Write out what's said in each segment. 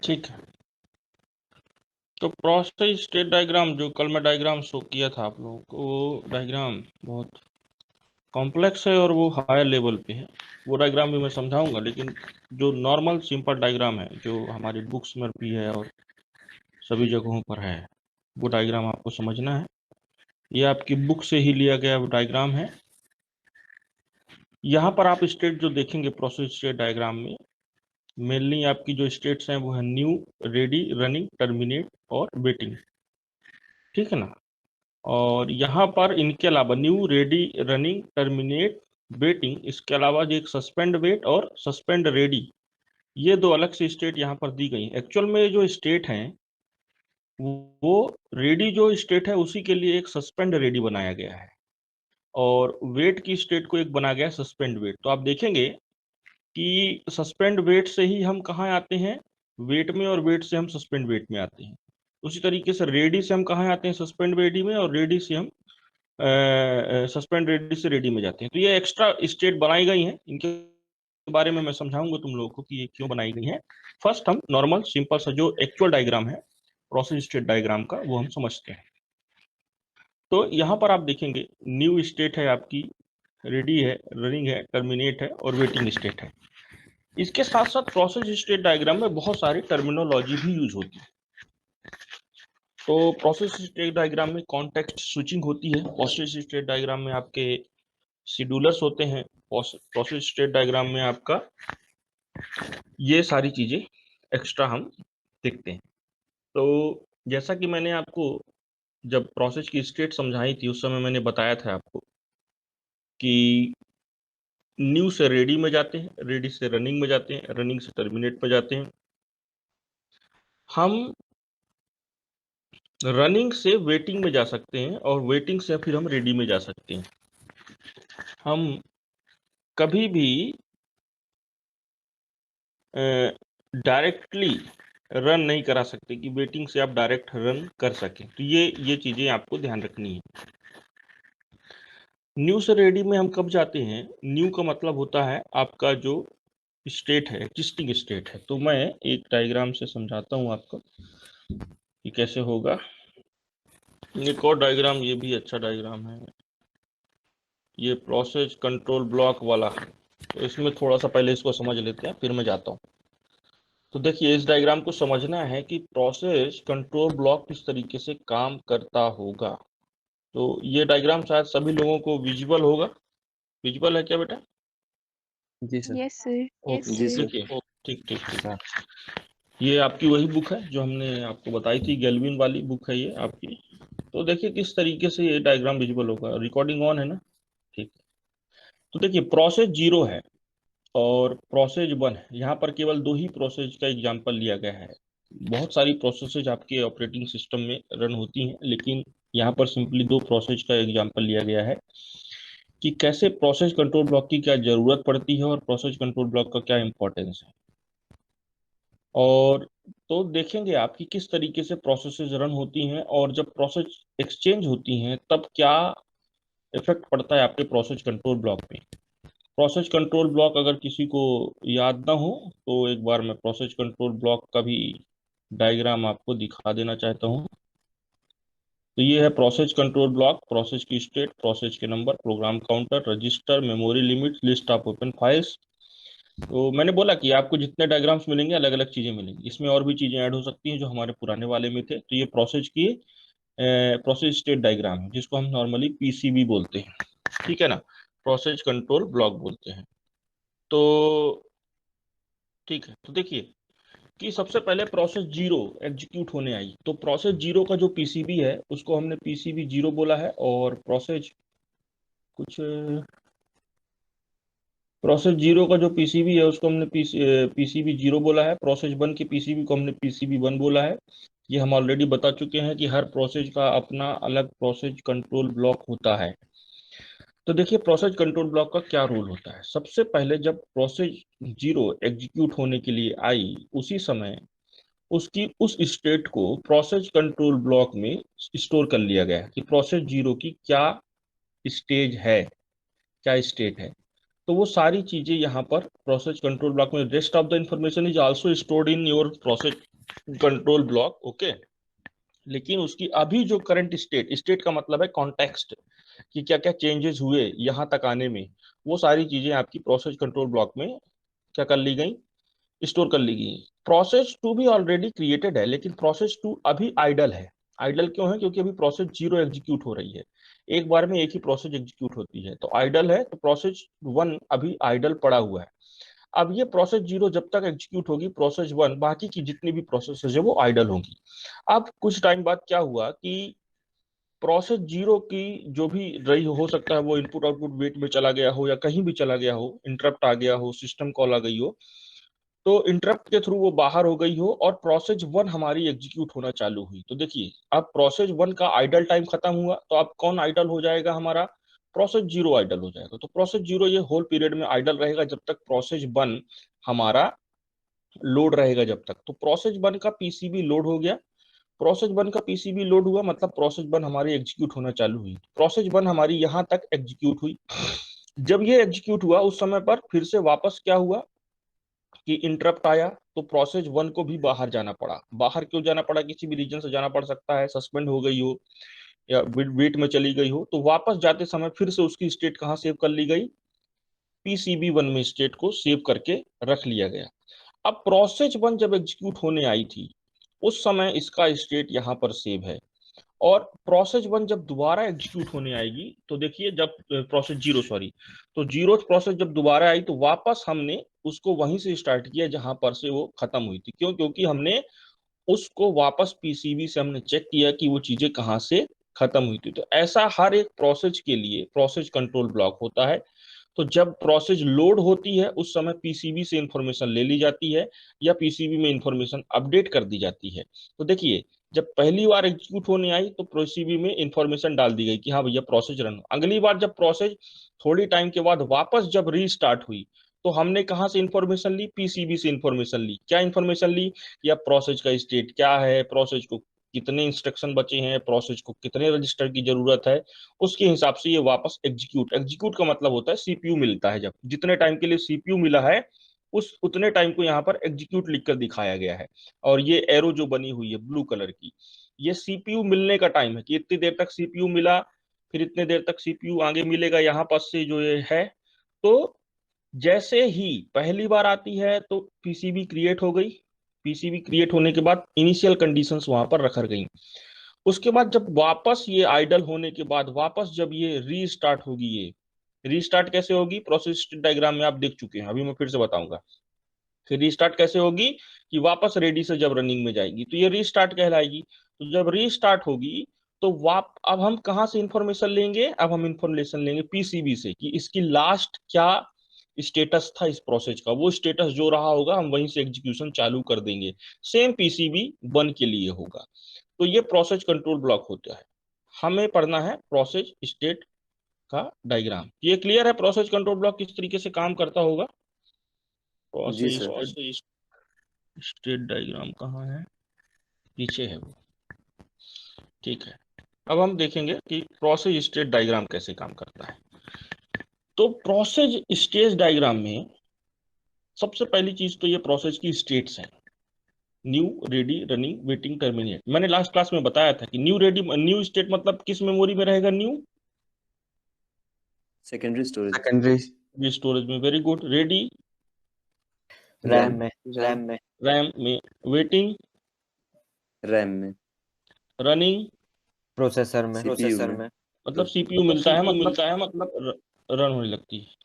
ठीक है। तो प्रोसेस स्टेट डायग्राम जो कल मैं डायग्राम शो किया था आप लोगों को, वो डायग्राम बहुत कॉम्प्लेक्स है और वो हायर लेवल पे है। वो डायग्राम भी मैं समझाऊंगा, लेकिन जो नॉर्मल सिंपल डायग्राम है जो हमारी बुक्स में भी है और सभी जगहों पर है, वो डायग्राम आपको समझना है। ये आपकी बुक से ही लिया गया वो डायग्राम है। यहाँ पर आप स्टेट जो देखेंगे प्रोसेस स्टेट डायग्राम में, मेनली आपकी जो स्टेट्स हैं वो है न्यू, रेडी, रनिंग, टर्मिनेट और वेटिंग। ठीक है ना। और यहाँ पर इनके अलावा new, ready, running, terminate, waiting, इसके अलावा जो एक सस्पेंड वेट और सस्पेंड रेडी, ये दो अलग से स्टेट यहाँ पर दी गई हैं। एक्चुअल में जो स्टेट हैं वो रेडी जो स्टेट है उसी के लिए एक सस्पेंड रेडी बनाया गया है, और वेट की स्टेट को एक बनाया गया है सस्पेंड वेट। तो आप देखेंगे कि सस्पेंड वेट से ही हम कहाँ आते हैं, वेट में, और वेट से हम सस्पेंड वेट में आते हैं। उसी तरीके से रेडी से हम कहाँ आते हैं, सस्पेंड रेडी में, और रेडी से हम सस्पेंड रेडी से रेडी में जाते हैं। तो ये एक्स्ट्रा स्टेट बनाई गई हैं, इनके बारे में मैं समझाऊंगा तुम लोगों को कि ये क्यों बनाई गई हैं। फर्स्ट हम नॉर्मल सिंपल सा जो एक्चुअल डायग्राम है प्रोसेस स्टेट डायग्राम का, वो हम समझते हैं। तो यहाँ पर आप देखेंगे न्यू स्टेट है आपकी, रेडी है, रनिंग है, टर्मिनेट है और वेटिंग स्टेट है। इसके साथ साथ प्रोसेस स्टेट डायग्राम में बहुत सारी टर्मिनोलॉजी भी यूज होती है। तो प्रोसेस स्टेट डायग्राम में कॉन्टेक्स्ट स्विचिंग होती है, प्रोसेस स्टेट डायग्राम में आपके शेड्यूलर्स होते हैं, प्रोसेस स्टेट डायग्राम में आपका ये सारी चीजें एक्स्ट्रा हम देखते हैं। तो जैसा कि मैंने आपको जब प्रोसेस की स्टेट समझाई थी उस समय मैंने बताया था आपको कि न्यू से रेडी में जाते हैं, रेडी से रनिंग में जाते हैं, रनिंग से टर्मिनेट में जाते हैं। हम रनिंग से वेटिंग में जा सकते हैं और वेटिंग से फिर हम रेडी में जा सकते हैं। हम कभी भी डायरेक्टली रन नहीं करा सकते कि वेटिंग से आप डायरेक्ट रन कर सकें। तो ये चीजें आपको ध्यान रखनी है। न्यू से रेडी में हम कब जाते हैं, न्यू का मतलब होता है आपका जो स्टेट है, एग्जिस्टिंग स्टेट है। तो मैं एक डायग्राम से समझाता हूं आपको कि कैसे होगा। एक और डायग्राम, ये भी अच्छा डायग्राम है, ये प्रोसेस कंट्रोल ब्लॉक वाला। तो इसमें थोड़ा सा पहले इसको समझ लेते हैं फिर मैं जाता हूँ। तो देखिए इस डायग्राम को समझना है कि प्रोसेस कंट्रोल ब्लॉक किस तरीके से काम करता होगा। तो ये डायग्राम शायद सभी लोगों को विजुअल होगा। विजुअल है क्या बेटा? जी सर। Yes sir. ओके, जी सर। देखिए ठीक ठीक ठीक। ये आपकी वही बुक है जो हमने आपको बताई थी, गेल्विन वाली बुक है ये आपकी। तो देखिए किस तरीके से ये डायग्राम विजुअल होगा। रिकॉर्डिंग ऑन है ना? ठीक। तो देखिए प्रोसेस 0 है और प्रोसेस 1 है। यहाँ पर केवल दो ही प्रोसेस का एग्जाम्पल लिया गया है। बहुत सारी प्रोसेसेज आपके ऑपरेटिंग सिस्टम में रन होती हैं, लेकिन यहाँ पर सिंपली दो प्रोसेस का एग्जाम्पल लिया गया है कि कैसे प्रोसेस कंट्रोल ब्लॉक की क्या जरूरत पड़ती है और प्रोसेस कंट्रोल ब्लॉक का क्या इंपॉर्टेंस है। और तो देखेंगे आप कि किस तरीके से प्रोसेसेस रन होती हैं और जब प्रोसेस एक्सचेंज होती हैं तब क्या इफेक्ट पड़ता है आपके प्रोसेस कंट्रोल ब्लॉक में। प्रोसेस कंट्रोल ब्लॉक अगर किसी को याद ना हो तो एक बार मैं प्रोसेस कंट्रोल ब्लॉक का भी डायग्राम आपको दिखा देना चाहता हूँ। तो ये है प्रोसेस कंट्रोल ब्लॉक, प्रोसेस की स्टेट, प्रोसेस के number, program counter, register, memory limit, list of open files. तो मैंने बोला कि आपको जितने डायग्राम्स मिलेंगे अलग अलग चीजें मिलेंगी, इसमें और भी चीजें ऐड हो सकती हैं जो हमारे पुराने वाले में थे। तो ये प्रोसेस की प्रोसेस स्टेट डायग्राम है जिसको हम नॉर्मली पीसीबी बोलते हैं। ठीक है ना, प्रोसेस कंट्रोल ब्लॉक बोलते हैं। तो ठीक है, तो देखिए कि सबसे पहले प्रोसेस 0 एग्जीक्यूट होने आई। तो प्रोसेस 0 का जो पीसीबी है उसको हमने पीसीबी 0 बोला है, और प्रोसेस 0 का जो पीसीबी है उसको हमने पीसीबी 0 बोला है। प्रोसेस 1 के पीसीबी को हमने पीसीबी 1 बोला है। ये हम ऑलरेडी बता चुके हैं कि हर प्रोसेस का अपना अलग प्रोसेस कंट्रोल ब्लॉक होता है। तो देखिए प्रोसेस कंट्रोल ब्लॉक का क्या रोल होता है। सबसे पहले जब प्रोसेस 0 एग्जीक्यूट होने के लिए आई उसी समय उसकी उस स्टेट को प्रोसेस कंट्रोल ब्लॉक में स्टोर कर लिया गया है कि प्रोसेस 0 की क्या स्टेज है, क्या स्टेट है। तो वो सारी चीजें यहाँ पर प्रोसेस कंट्रोल ब्लॉक में, rest of the information is also stored in your process control block, okay. लेकिन उसकी अभी जो करंट स्टेट, स्टेट का मतलब है कॉन्टेक्स्ट, कि क्या क्या चेंजेस हुए यहां तक आने में, वो सारी चीजें आपकी प्रोसेस कंट्रोल ब्लॉक में क्या कर ली गई, स्टोर कर ली गई। प्रोसेस टू भी ऑलरेडी क्रिएटेड है, लेकिन प्रोसेस टू अभी आइडल है। आइडल क्यों है? क्योंकि अभी प्रोसेस 0 एग्जीक्यूट हो रही है, एक बार में एक ही प्रोसेस एग्जीक्यूट होती है, तो आइडल है। तो प्रोसेस 1 अभी आइडल पड़ा हुआ है। अब ये प्रोसेस 0 जब तक एग्जीक्यूट होगी, प्रोसेस 1 बाकी की जितनी भी प्रोसेस है वो आइडल होंगी। अब कुछ टाइम बाद क्या हुआ कि प्रोसेस 0 की जो भी रही हो सकता है वो इनपुट आउटपुट वेट में चला गया हो या कहीं भी चला गया हो, इंटरप्ट आ गया हो, सिस्टम कॉल आ गई हो, तो इंटरप्ट के थ्रू वो बाहर हो गई हो और प्रोसेस 1 हमारी एग्जीक्यूट होना चालू हुई। तो देखिए, अब प्रोसेस 1 का आइडल टाइम खत्म हुआ, तो अब कौन आइडल हो जाएगा? हमारा प्रोसेस 0 आइडल हो जाएगा। तो प्रोसेस 0 ये होल पीरियड में आइडल रहेगा जब तक प्रोसेस 1 हमारा लोड रहेगा जब तक। तो प्रोसेस 1 का पीसीबी लोड हो गया, प्रोसेस 1 का पीसीबी लोड हुआ मतलब प्रोसेस 1 हमारी एग्जीक्यूट होना चालू हुई। प्रोसेस 1 हमारी यहां तक एग्जीक्यूट हुई। जब ये एग्जीक्यूट हुआ उस समय पर फिर से वापस क्या हुआ कि इंटरप्ट आया, तो प्रोसेस 1 को भी बाहर जाना पड़ा। बाहर क्यों जाना पड़ा? किसी भी रीजन से जाना पड़ सकता है, सस्पेंड हो गई हो या वेट में चली गई हो, तो वापस जाते समय फिर से उसकी स्टेट कहाँ सेव कर ली गई? पीसीबी 1 में स्टेट को सेव करके रख लिया गया। अब प्रोसेस 1 जब एग्जीक्यूट होने आई थी उस समय इसका स्टेट यहाँ पर सेव है, और प्रोसेस 1 जब दोबारा एग्जीक्यूट होने आएगी, तो देखिए जब प्रोसेस 0 सॉरी, तो 0 प्रोसेस जब दोबारा आई तो वापस हमने उसको वहीं से स्टार्ट किया जहां पर से वो खत्म हुई थी। क्यों? क्योंकि हमने उसको वापस पीसीबी से हमने चेक किया कि वो चीजें कहाँ से खत्म हुई थी। तो ऐसा हर एक प्रोसेस के लिए प्रोसेस कंट्रोल ब्लॉक होता है। तो जब प्रोसेस लोड होती है उस समय पीसीबी से इंफॉर्मेशन ले ली जाती है या पीसीबी में इंफॉर्मेशन अपडेट कर दी जाती है। तो देखिए, जब पहली बार एग्जीक्यूट होने आई तो पीसीबी में इंफॉर्मेशन डाल दी गई कि हाँ भैया प्रोसेस रन। अगली बार जब प्रोसेस थोड़ी टाइम के बाद वापस जब रीस्टार्ट हुई तो हमने कहाँ से इंफॉर्मेशन ली? पीसीबी से इंफॉर्मेशन ली। क्या इंफॉर्मेशन ली? या प्रोसेस का स्टेट क्या है, प्रोसेस को कितने इंस्ट्रक्शन बचे हैं, प्रोसेस को कितने रजिस्टर की जरूरत है, उसके हिसाब से ये वापस एग्जीक्यूट। एग्जीक्यूट का मतलब होता है सीपीयू मिलता है, जब जितने टाइम के लिए सीपीयू मिला है उस उतने टाइम को यहाँ पर एग्जीक्यूट लिखकर दिखाया गया है। और ये एरो जो बनी हुई है ब्लू कलर की, ये सीपीयू मिलने का टाइम है कि इतनी देर तक सीपीयू मिला, फिर इतने देर तक सीपीयू आगे मिलेगा यहाँ पास से जो ये है। तो जैसे ही पहली बार आती है तो पीसीबी क्रिएट हो गई, पीसीबी क्रिएट होने के बाद इनिशियल कंडीशंस वहां पर रख गई। उसके बाद जब वापस ये आइडल होने के बाद वापस जब ये रीस्टार्ट होगी, ये रीस्टार्ट कैसे होगी? प्रोसेस डायग्राम में आप देख चुके हैं, अभी मैं फिर से बताऊंगा। फिर रीस्टार्ट कैसे होगी कि वापस रेडी से जब रनिंग में जाएगी तो ये रीस्टार्ट कहलाएगी। तो जब रीस्टार्ट होगी तो वाप अब हम कहाँ से इंफॉर्मेशन लेंगे? अब हम इंफॉर्मेशन लेंगे पीसीबी से कि इसकी लास्ट क्या स्टेटस था इस प्रोसेस का। वो स्टेटस जो रहा होगा हम वहीं से एग्जीक्यूशन चालू कर देंगे। सेम पीसीबी 1 के लिए होगा। तो ये प्रोसेस कंट्रोल ब्लॉक होता है। हमें पढ़ना है प्रोसेस स्टेट का डायग्राम। ये क्लियर है प्रोसेस कंट्रोल ब्लॉक किस तरीके से काम करता होगा? जी प्रोसेस सर। स्टेट डायग्राम कहाँ है? पीछे है वो, ठीक है। अब हम देखेंगे कि प्रोसेस स्टेट डायग्राम कैसे काम करता है। तो प्रोसेस स्टेट डायग्राम में सबसे पहली चीज तो ये प्रोसेस की स्टेट्स हैं। New, ready, running, waiting, terminate. मैंने लास्ट क्लास में बताया था कि न्यू रेडी, न्यू स्टेट मतलब किस मेमोरी में रहेगा? New secondary storage. Secondary storage में। Very good. रेडी रैम में रैम में। वेटिंग रैम में। रनिंग प्रोसेसर में मतलब सीपीयू मिलता है, मतलब रन होने लगती है। निशान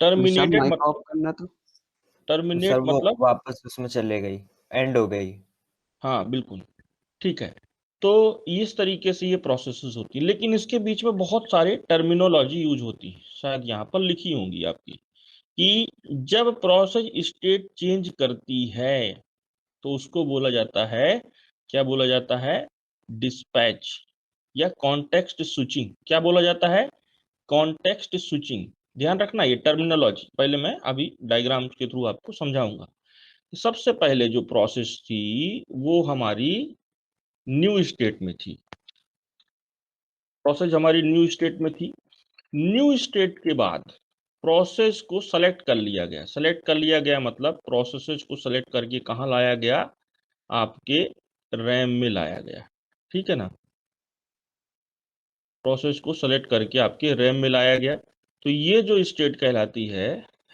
टर्मिनेटेड माइक मतलब, ऑफ करना तो टर्मिनेट सर वो मतलब, वापस उसमें चले गई, एंड हो गई। हाँ बिल्कुल ठीक है। तो इस तरीके से ये प्रोसेसेस होती है, लेकिन इसके बीच में बहुत सारे टर्मिनोलॉजी यूज होती है, शायद यहाँ पर लिखी होंगी आपकी, कि जब प्रोसेस स्टेट चेंज करती है तो उसको बोला जाता है, क्या बोला जाता है? डिस्पैच या कॉन्टेक्स्ट स्विचिंग। क्या बोला जाता है? Context switching. ध्यान रखना ये टर्मिनोलॉजी, पहले मैं अभी डायग्राम के थ्रू आपको समझाऊंगा। सबसे पहले जो प्रोसेस थी वो हमारी न्यू स्टेट में थी। प्रोसेस हमारी न्यू स्टेट में थी। न्यू स्टेट के बाद प्रोसेस को सेलेक्ट कर लिया गया। सेलेक्ट कर लिया गया मतलब प्रोसेसेस को सेलेक्ट करके कहाँ लाया गया? आपके रैम में लाया गया, ठीक है ना, प्रोसेस को सेलेक्ट करके आपके रैम में लाया गया। तो ये जो स्टेट कहलाती है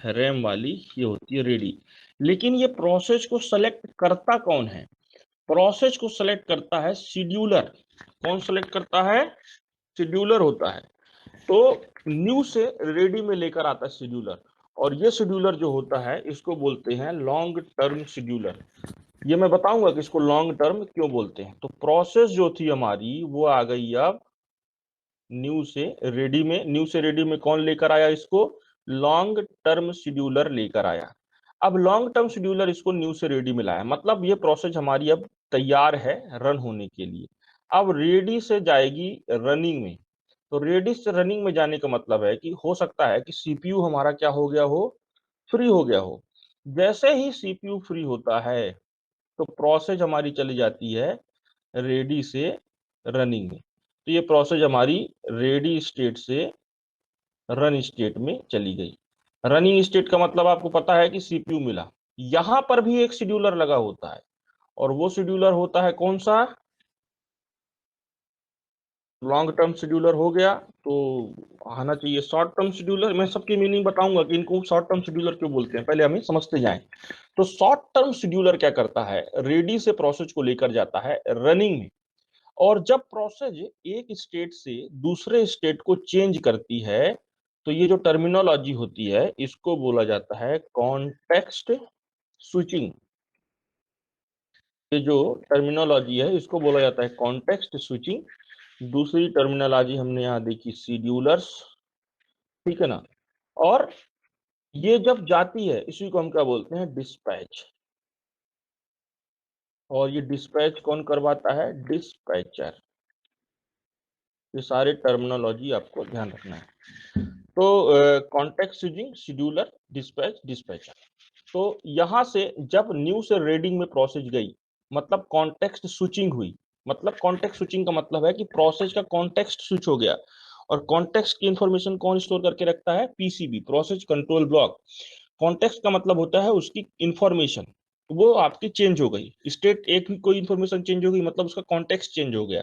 रैम वाली, ये होती है रेडी। लेकिन ये प्रोसेस को सेलेक्ट करता कौन है? प्रोसेस को सेलेक्ट करता है शेड्यूलर। कौन सेलेक्ट करता है? शेड्यूलर होता है। तो न्यू से रेडी में लेकर आता है शेड्यूलर, और ये शेड्यूलर जो होता है इसको बोलते हैं लॉन्ग टर्म शेड्यूलर। ये मैं बताऊंगा कि इसको लॉन्ग टर्म क्यों बोलते हैं। तो प्रोसेस जो थी हमारी वो आ गई अब न्यू से रेडी में। न्यू से रेडी में कौन लेकर आया इसको? लॉन्ग टर्म शेड्यूलर लेकर आया। अब लॉन्ग टर्म शेड्यूलर इसको न्यू से रेडी में लाया, मतलब ये प्रोसेस हमारी अब तैयार है रन होने के लिए। अब रेडी से जाएगी रनिंग में। तो रेडी से रनिंग में जाने का मतलब है कि हो सकता है कि सीपीयू हमारा क्या हो गया हो? फ्री हो गया हो। जैसे ही सीपीयू फ्री होता है तो प्रोसेस हमारी चली जाती है रेडी से रनिंग में। तो ये प्रोसेस हमारी रेडी स्टेट से रन स्टेट में चली गई। रनिंग स्टेट का मतलब आपको पता है कि सीपीयू मिला। यहां पर भी एक शेड्यूलर लगा होता है, और वो शेड्यूलर होता है कौन सा? लॉन्ग टर्म शेड्यूलर हो गया। तो आना चाहिए शॉर्ट टर्म शेड्यूलर। मैं सबकी मीनिंग बताऊंगा कि इनको शॉर्ट टर्म शेड्यूलर क्यों बोलते हैं, पहले हमें समझते जाएं। तो शॉर्ट टर्म शेड्यूलर क्या करता है? रेडी से प्रोसेस को लेकर जाता है रनिंग में, और जब प्रोसेस एक स्टेट से दूसरे स्टेट को चेंज करती है तो ये जो टर्मिनोलॉजी होती है इसको बोला जाता है कॉन्टेक्स्ट स्विचिंग। ये जो टर्मिनोलॉजी है इसको बोला जाता है कॉन्टेक्स्ट स्विचिंग। दूसरी टर्मिनोलॉजी हमने यहाँ देखी शेड्यूलर्स, ठीक है ना। और ये जब जाती है इसी को हम क्या बोलते हैं? डिस्पैच। और ये डिस्पैच कौन करवाता है? डिस्पैचर। ये सारे टर्मिनोलॉजी आपको ध्यान रखना है। तो context switching, scheduler, dispatch, dispatcher. तो यहां से जब न्यू से रीडिंग में प्रोसेस गई मतलब कॉन्टेक्स्ट स्विचिंग हुई। मतलब कॉन्टेक्स्ट स्विचिंग का मतलब है कि प्रोसेस का कॉन्टेक्स्ट स्विच हो गया। और कॉन्टेक्स्ट की इंफॉर्मेशन कौन स्टोर करके रखता है? PCB, process control block. Context का मतलब होता है उसकी इंफॉर्मेशन, वो आपकी चेंज हो गई। स्टेट एक ही कोई इंफॉर्मेशन चेंज हो गई मतलब उसका कॉन्टेक्स्ट चेंज हो गया।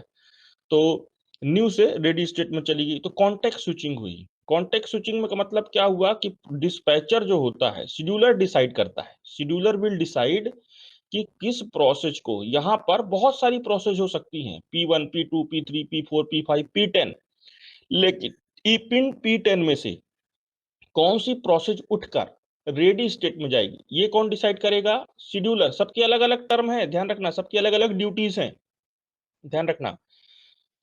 तो न्यू से रेडी स्टेट में चली गई तो कॉन्टेक्स्ट स्विचिंग हुई। कॉन्टेक्स्ट स्विचिंग में का मतलब क्या हुआ कि डिस्पैचर जो होता है, शेड्यूलर डिसाइड करता है। शेड्यूलर विल डिसाइड कि किस प्रोसेस को, यहाँ पर बहुत सारी प्रोसेस हो सकती हैं, P1, P2, P3, P4, P5, P10, लेकिन पिन P10 में से कौन सी प्रोसेस उठकर रेडी स्टेट में जाएगी ये कौन डिसाइड करेगा? शेड्यूलर। सबकी अलग अलग टर्म है, ध्यान रखना, सबकी अलग अलग ड्यूटीज हैं, ध्यान रखना।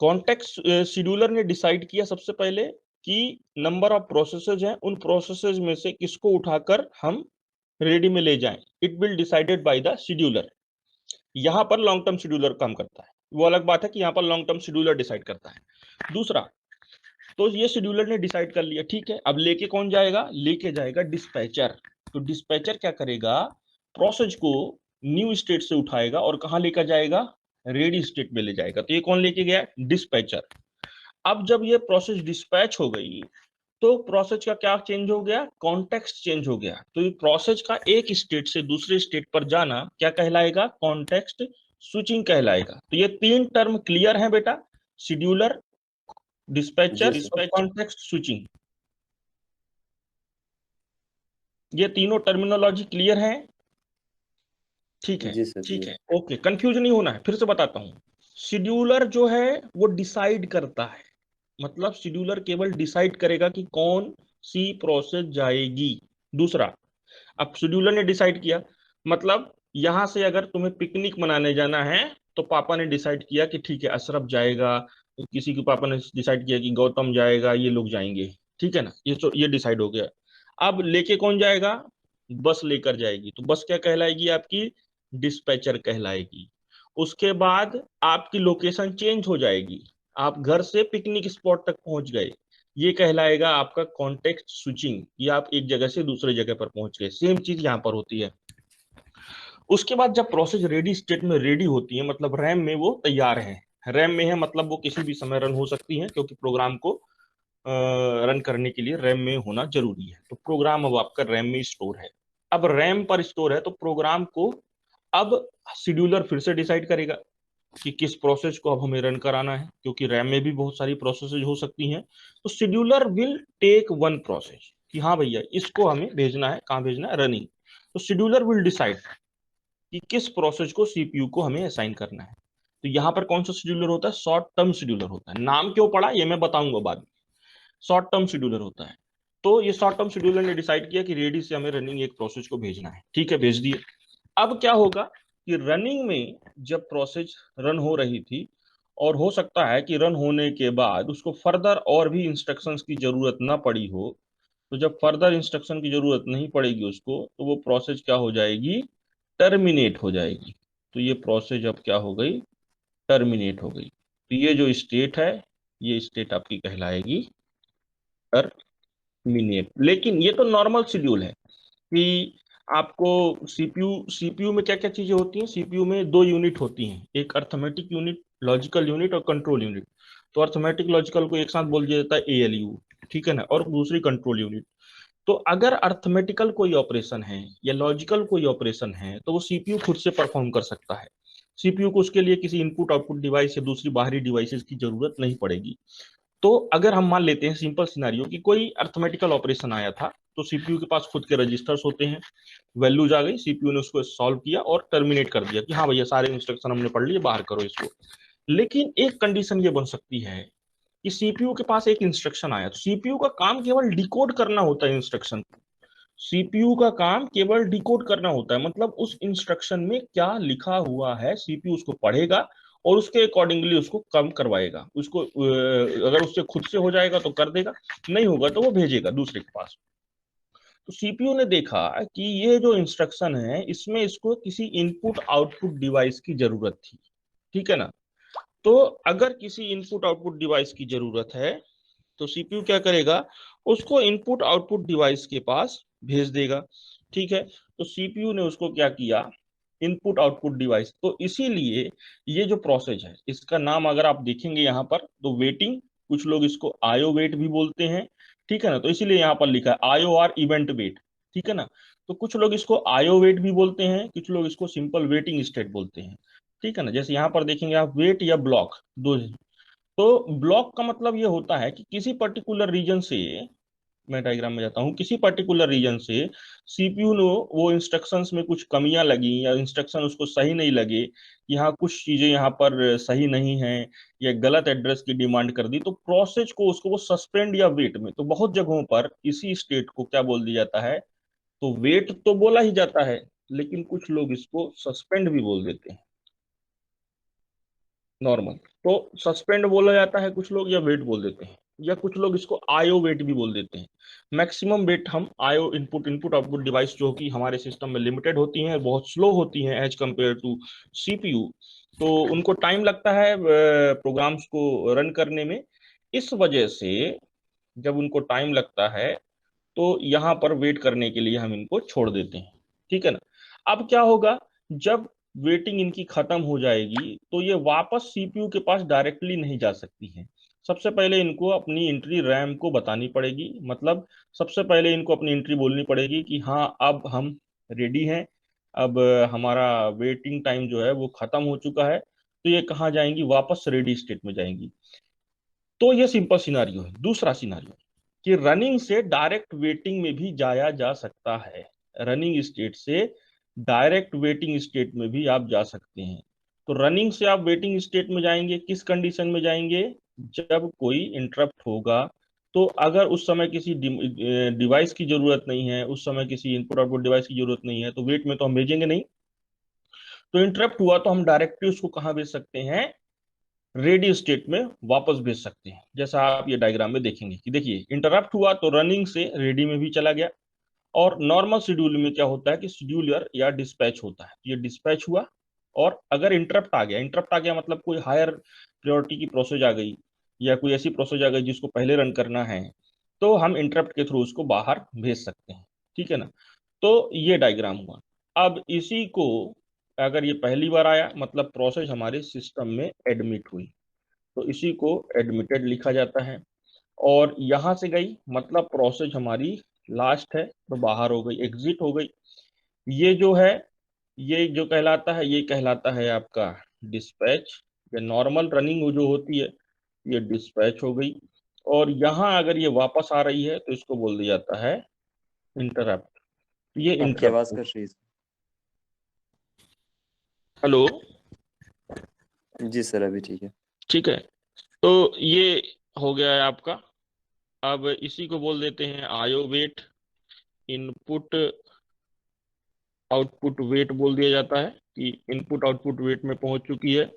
कॉन्टेक्स्ट शेड्यूलर ने डिसाइड किया सबसे पहले कि नंबर ऑफ प्रोसेसेस हैं, उन प्रोसेसेस में से किसको उठाकर हम रेडी में ले जाएं। It will decided by the scheduler. यहां पर लॉन्ग टर्म शेड्यूलर काम करता है, वो अलग बात है कि यहां पर लॉन्ग टर्म शेड्यूलर डिसाइड करता है। दूसरा, तो ये शेड्यूलर ने डिसाइड कर लिया, ठीक है। अब लेके कौन जाएगा? लेके जाएगा डिस्पैचर। तो डिस्पैचर क्या करेगा? प्रोसेस को न्यू स्टेट से उठाएगा और कहां लेकर जाएगा? रेडी स्टेट में ले जाएगा। तो ये कौन लेके गया? डिस्पैचर। अब जब ये प्रोसेस डिस्पैच हो गई तो प्रोसेस का क्या चेंज हो गया? कॉन्टेक्स्ट चेंज हो गया। तो ये प्रोसेस का एक स्टेट से दूसरे स्टेट पर जाना क्या कहलाएगा? कॉन्टेक्स्ट स्विचिंग कहलाएगा। तो ये तीन टर्म क्लियर है बेटा? शेड्यूलर, डिस्पैचर और कॉन्टेक्स्ट स्विचिंग। ये तीनों टर्मिनोलॉजी क्लियर है? ठीक है, ठीक है, ओके। कंफ्यूज नहीं होना है, फिर से बताता हूं। शेड्यूलर जो है वो डिसाइड करता है, मतलब शेड्यूलर केवल डिसाइड करेगा कि कौन सी प्रोसेस जाएगी। दूसरा, अब शेड्यूलर ने डिसाइड किया, मतलब यहां से अगर तुम्हें पिकनिक मनाने जाना है तो पापा ने डिसाइड किया कि ठीक है अशरफ जाएगा, किसी के पापा ने डिसाइड किया कि गौतम जाएगा, ये लोग जाएंगे, ठीक है ना। ये डिसाइड हो गया। अब लेके कौन जाएगा? बस लेकर जाएगी। तो बस क्या कहलाएगी? आपकी डिस्पैचर कहलाएगी। उसके बाद आपकी लोकेशन चेंज हो जाएगी, आप घर से पिकनिक स्पॉट तक पहुंच गए, ये कहलाएगा आपका कॉन्टेक्स्ट स्विचिंग। ये आप एक जगह से दूसरे जगह पर पहुंच गए। सेम चीज यहां पर होती है। उसके बाद जब प्रोसेस रेडी स्टेट में रेडी होती है मतलब रैम में वो तैयार है। रैम में है मतलब वो किसी भी समय रन हो सकती है, क्योंकि प्रोग्राम को रन करने के लिए रैम में होना जरूरी है। तो प्रोग्राम अब आपका रैम में स्टोर है। अब रैम पर स्टोर है तो प्रोग्राम को अब शेड्यूलर फिर से डिसाइड करेगा कि किस प्रोसेस को अब हमें रन कराना है, क्योंकि रैम में भी बहुत सारी प्रोसेसेज हो सकती हैं। तो scheduler will take one process कि हाँ भैया इसको हमें भेजना है, कहाँ भेजना है, रनिंग। तो शेड्यूलर विल डिसाइड कि किस प्रोसेस को सीपीयू को हमें असाइन करना है। तो यहाँ पर कौन सा शेड्यूलर होता है, शॉर्ट टर्म शेड्यूलर होता है। नाम क्यों पड़ा ये मैं बताऊंगा बाद में। शॉर्ट टर्म शेड्यूलर होता है। तो ये शॉर्ट टर्म शेड्यूलर ने डिसाइड किया कि रेडी से हमें रनिंग एक प्रोसेस को भेजना है, ठीक है, भेज दिए। अब क्या होगा कि रनिंग में जब प्रोसेस रन हो रही थी, और हो सकता है कि रन होने के बाद उसको फर्दर और भी इंस्ट्रक्शंस की जरूरत ना पड़ी हो, तो जब फर्दर इंस्ट्रक्शन की जरूरत नहीं पड़ेगी उसको, तो वो प्रोसेस क्या हो जाएगी, टर्मिनेट हो जाएगी। तो ये प्रोसेस अब क्या हो गई, टर्मिनेट हो गई। तो ये जो स्टेट है, ये स्टेट आपकी कहलाएगी टर्मिनेट। लेकिन ये तो नॉर्मल शेड्यूल है कि आपको सीपीयू में क्या क्या चीजें होती हैं। सीपीयू में दो यूनिट होती हैं, एक अर्थमेटिक यूनिट, लॉजिकल यूनिट, और कंट्रोल यूनिट। तो अर्थमेटिक लॉजिकल को एक साथ बोल दिया जाता है एएलयू, ठीक है ना, और दूसरी कंट्रोल यूनिट। तो अगर अर्थमेटिकल कोई ऑपरेशन है या लॉजिकल कोई ऑपरेशन है, तो वो सीपीयू खुद से परफॉर्म कर सकता है। सीपीयू को उसके लिए किसी इनपुट आउटपुट डिवाइस या दूसरी बाहरी डिवाइसेस की जरूरत नहीं पड़ेगी। तो अगर हम मान लेते हैं सिंपल सिनारियो कि कोई अर्थमेटिकल ऑपरेशन आया था, तो सीपीयू के पास खुद के रजिस्टर्स होते हैं, वैल्यूज आ गई, सीपीयू ने उसको सॉल्व किया और टर्मिनेट कर दिया कि हाँ भैया सारे इंस्ट्रक्शन हमने पढ़ लिए, बाहर करो इसको। लेकिन एक कंडीशन ये बन सकती है कि सीपीयू के पास एक इंस्ट्रक्शन आया, तो सीपीयू का काम केवल डिकोड करना होता है इंस्ट्रक्शन को। सीपीयू का काम केवल डिकोड करना होता है, मतलब उस इंस्ट्रक्शन में क्या लिखा हुआ है सीपीयू उसको पढ़ेगा और उसके अकॉर्डिंगली उसको कम करवाएगा। उसको अगर उससे खुद से हो जाएगा तो कर देगा, नहीं होगा तो वो भेजेगा दूसरे के पास। तो सीपीयू ने देखा कि ये जो इंस्ट्रक्शन है इसमें इसको किसी इनपुट आउटपुट डिवाइस की जरूरत थी, ठीक है ना। तो अगर किसी इनपुट आउटपुट डिवाइस की जरूरत है, तो सीपीयू क्या करेगा, उसको इनपुट आउटपुट डिवाइस के पास भेज देगा, ठीक है। तो सीपीयू ने उसको क्या किया, इनपुट आउटपुट डिवाइस। तो इसीलिए ये जो प्रोसेस है इसका नाम अगर आप देखेंगे यहाँ पर, तो वेटिंग, कुछ लोग इसको आयो वेट भी बोलते हैं, ठीक है ना। तो इसीलिए यहाँ पर लिखा है आयो आर इवेंट वेट, ठीक है ना। तो कुछ लोग इसको आयो वेट भी बोलते हैं, कुछ लोग इसको सिंपल वेटिंग स्टेट बोलते हैं, ठीक है ना। जैसे यहाँ पर देखेंगे आप, वेट या ब्लॉक दो। तो ब्लॉक का मतलब ये होता है कि किसी पर्टिकुलर रीजन से, मैं डायग्राम में जाता हूँ, किसी पर्टिकुलर रीजन से सीपीयू ने वो इंस्ट्रक्शंस में कुछ कमियां लगी या इंस्ट्रक्शन उसको सही नहीं लगे, यहाँ कुछ चीजें यहाँ पर सही नहीं है या गलत एड्रेस की डिमांड कर दी, तो प्रोसेस को उसको वो सस्पेंड या वेट में, तो बहुत जगहों पर इसी स्टेट को क्या बोल दिया जाता है, तो वेट तो बोला ही जाता है, लेकिन कुछ लोग इसको सस्पेंड भी बोल देते हैं, नॉर्मल। तो सस्पेंड बोला जाता है कुछ लोग, या वेट बोल देते हैं, या कुछ लोग इसको आयो वेट भी बोल देते हैं। मैक्सिमम वेट हम आयो इनपुट आउटपुट डिवाइस जो कि हमारे सिस्टम में लिमिटेड होती हैं, बहुत स्लो होती हैं एज कंपेयर टू सीपीयू, तो उनको टाइम लगता है प्रोग्राम्स को रन करने में। इस वजह से जब उनको टाइम लगता है, तो यहाँ पर वेट करने के लिए हम इनको छोड़ देते हैं, ठीक है ना। अब क्या होगा, जब वेटिंग इनकी खत्म हो जाएगी, तो ये वापस सीपीयू के पास डायरेक्टली नहीं जा सकती हैं। सबसे पहले इनको अपनी एंट्री रैम को बतानी पड़ेगी, मतलब सबसे पहले इनको अपनी एंट्री बोलनी पड़ेगी कि हाँ अब हम रेडी हैं, अब हमारा वेटिंग टाइम जो है वो खत्म हो चुका है। तो ये कहाँ जाएंगी, वापस रेडी स्टेट में जाएंगी। तो ये सिंपल सिनारियो है। दूसरा सिनारियो कि रनिंग से डायरेक्ट वेटिंग में भी जाया जा सकता है, रनिंग स्टेट से डायरेक्ट वेटिंग स्टेट में भी आप जा सकते हैं। तो रनिंग से आप वेटिंग स्टेट में जाएंगे किस कंडीशन में जाएंगे, जब कोई इंटरप्ट होगा। तो अगर उस समय किसी डिवाइस की जरूरत नहीं है, उस समय किसी इनपुट आउटपुट डिवाइस की जरूरत नहीं है, तो वेट में तो हम भेजेंगे नहीं। तो इंटरप्ट हुआ तो हम डायरेक्टली उसको कहाँ भेज सकते हैं, रेडी स्टेट में वापस भेज सकते हैं। जैसा आप ये डायग्राम में देखेंगे कि देखिए इंटरप्ट हुआ तो रनिंग से रेडी में भी चला गया। और नॉर्मल शेड्यूल में क्या होता है कि शेड्यूलर या डिस्पैच होता है, ये डिस्पैच हुआ, और अगर इंटरप्ट आ गया मतलब कोई हायर प्रायोरिटी की प्रोसेस आ गई, या कोई ऐसी प्रोसेस आ गई जिसको पहले रन करना है, तो हम इंटरप्ट के थ्रू उसको बाहर भेज सकते हैं, ठीक है ना। तो ये डायग्राम हुआ। अब इसी को, अगर ये पहली बार आया मतलब प्रोसेस हमारे सिस्टम में एडमिट हुई, तो इसी को एडमिटेड लिखा जाता है। और यहां से गई मतलब प्रोसेस हमारी लास्ट है, तो बाहर हो गई, एग्जिट हो गई। ये जो है ये जो कहलाता है, ये कहलाता है आपका डिस्पैच। ये नॉर्मल रनिंग जो होती है ये डिस्पैच हो गई। और यहाँ अगर ये वापस आ रही है तो इसको बोल दिया जाता है इंटरप्ट। ये आपकी आवाज इंटरप्ट। कट रही हेलो, है। जी सर, अभी ठीक है। ठीक है। तो ये हो गया है आपका। अब इसी को बोल देते हैं आयो वेट। इनपुट आउटपुट वेट बोल दिया जाता है कि इनपुट आउटपुट वेट में पहुंच चुकी है।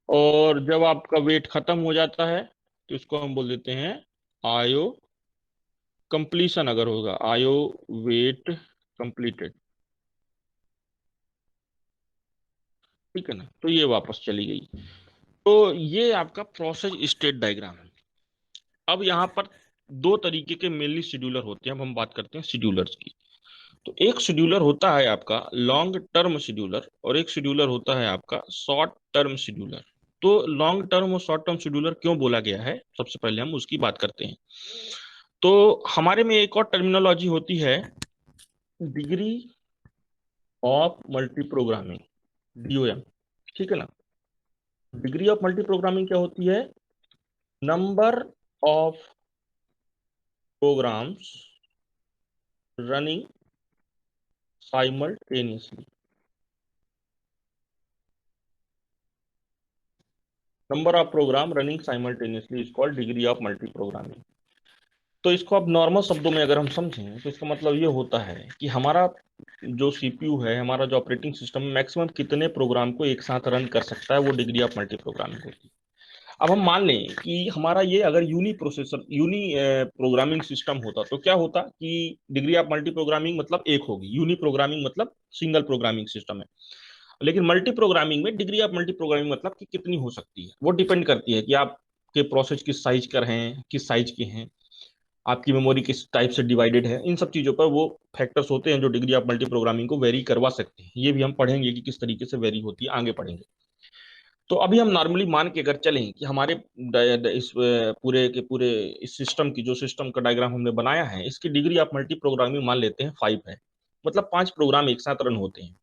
और जब आपका वेट खत्म हो जाता है तो इसको हम बोल देते हैं आयो कंप्लीशन। अगर होगा आयो वेट कंप्लीटेड, ठीक है ना, तो ये वापस चली गई। तो ये आपका प्रोसेस स्टेट डायग्राम है। अब यहाँ पर दो तरीके के मेनली शेड्यूलर होते हैं। अब हम बात करते हैं शेड्यूलर्स की। तो एक शेड्यूलर होता है आपका लॉन्ग टर्म शेड्यूलर और एक शेड्यूलर होता है आपका शॉर्ट टर्म शेड्यूलर। तो लॉन्ग टर्म और शॉर्ट टर्म शेड्यूलर क्यों बोला गया है, सबसे पहले हम उसकी बात करते हैं। तो हमारे में एक और टर्मिनोलॉजी होती है degree of multi programming, DOM, ठीक है ना। डिग्री ऑफ मल्टी प्रोग्रामिंग क्या होती है? Number of programs running simultaneously. Number of program running simultaneously is called degree of multi programming. तो इसको अब नॉर्मल शब्दों में अगर हम समझें तो इसका मतलब ये होता है कि हमारा जो CPU है, हमारा जो ऑपरेटिंग सिस्टम मैक्सिमम कितने प्रोग्राम को एक साथ रन कर सकता है, वो डिग्री ऑफ मल्टी प्रोग्रामिंग होती है। अब हम मान लें कि हमारा ये अगर uniprocessor uniprogramming system होता तो क्या होता कि डिग्री ऑफ मल्टी प्रोग्रामिंग मतलब एक होगी, यूनी प्रोग्रामिंग मतलब सिंगल प्रोग्रामिंग सिस्टम है। लेकिन मल्टी प्रोग्रामिंग में डिग्री ऑफ मल्टी प्रोग्रामिंग मतलब कि कितनी हो सकती है, वो डिपेंड करती है कि आपके प्रोसेस किस साइज कर हैं, किस साइज के हैं, आपकी मेमोरी किस टाइप से डिवाइडेड है। इन सब चीजों पर वो फैक्टर्स होते हैं जो डिग्री ऑफ मल्टी प्रोग्रामिंग को वेरी करवा सकते हैं। ये भी हम पढ़ेंगे कि किस तरीके से वेरी होती है, आगे पढ़ेंगे। तो अभी हम नॉर्मली मान के अगर चलें कि हमारे इस पूरे के पूरे इस सिस्टम की, जो सिस्टम का डायग्राम हमने बनाया है, इसकी डिग्री ऑफ मल्टी प्रोग्रामिंग मान लेते हैं 5 है। मतलब 5 प्रोग्राम एक साथ रन होते हैं।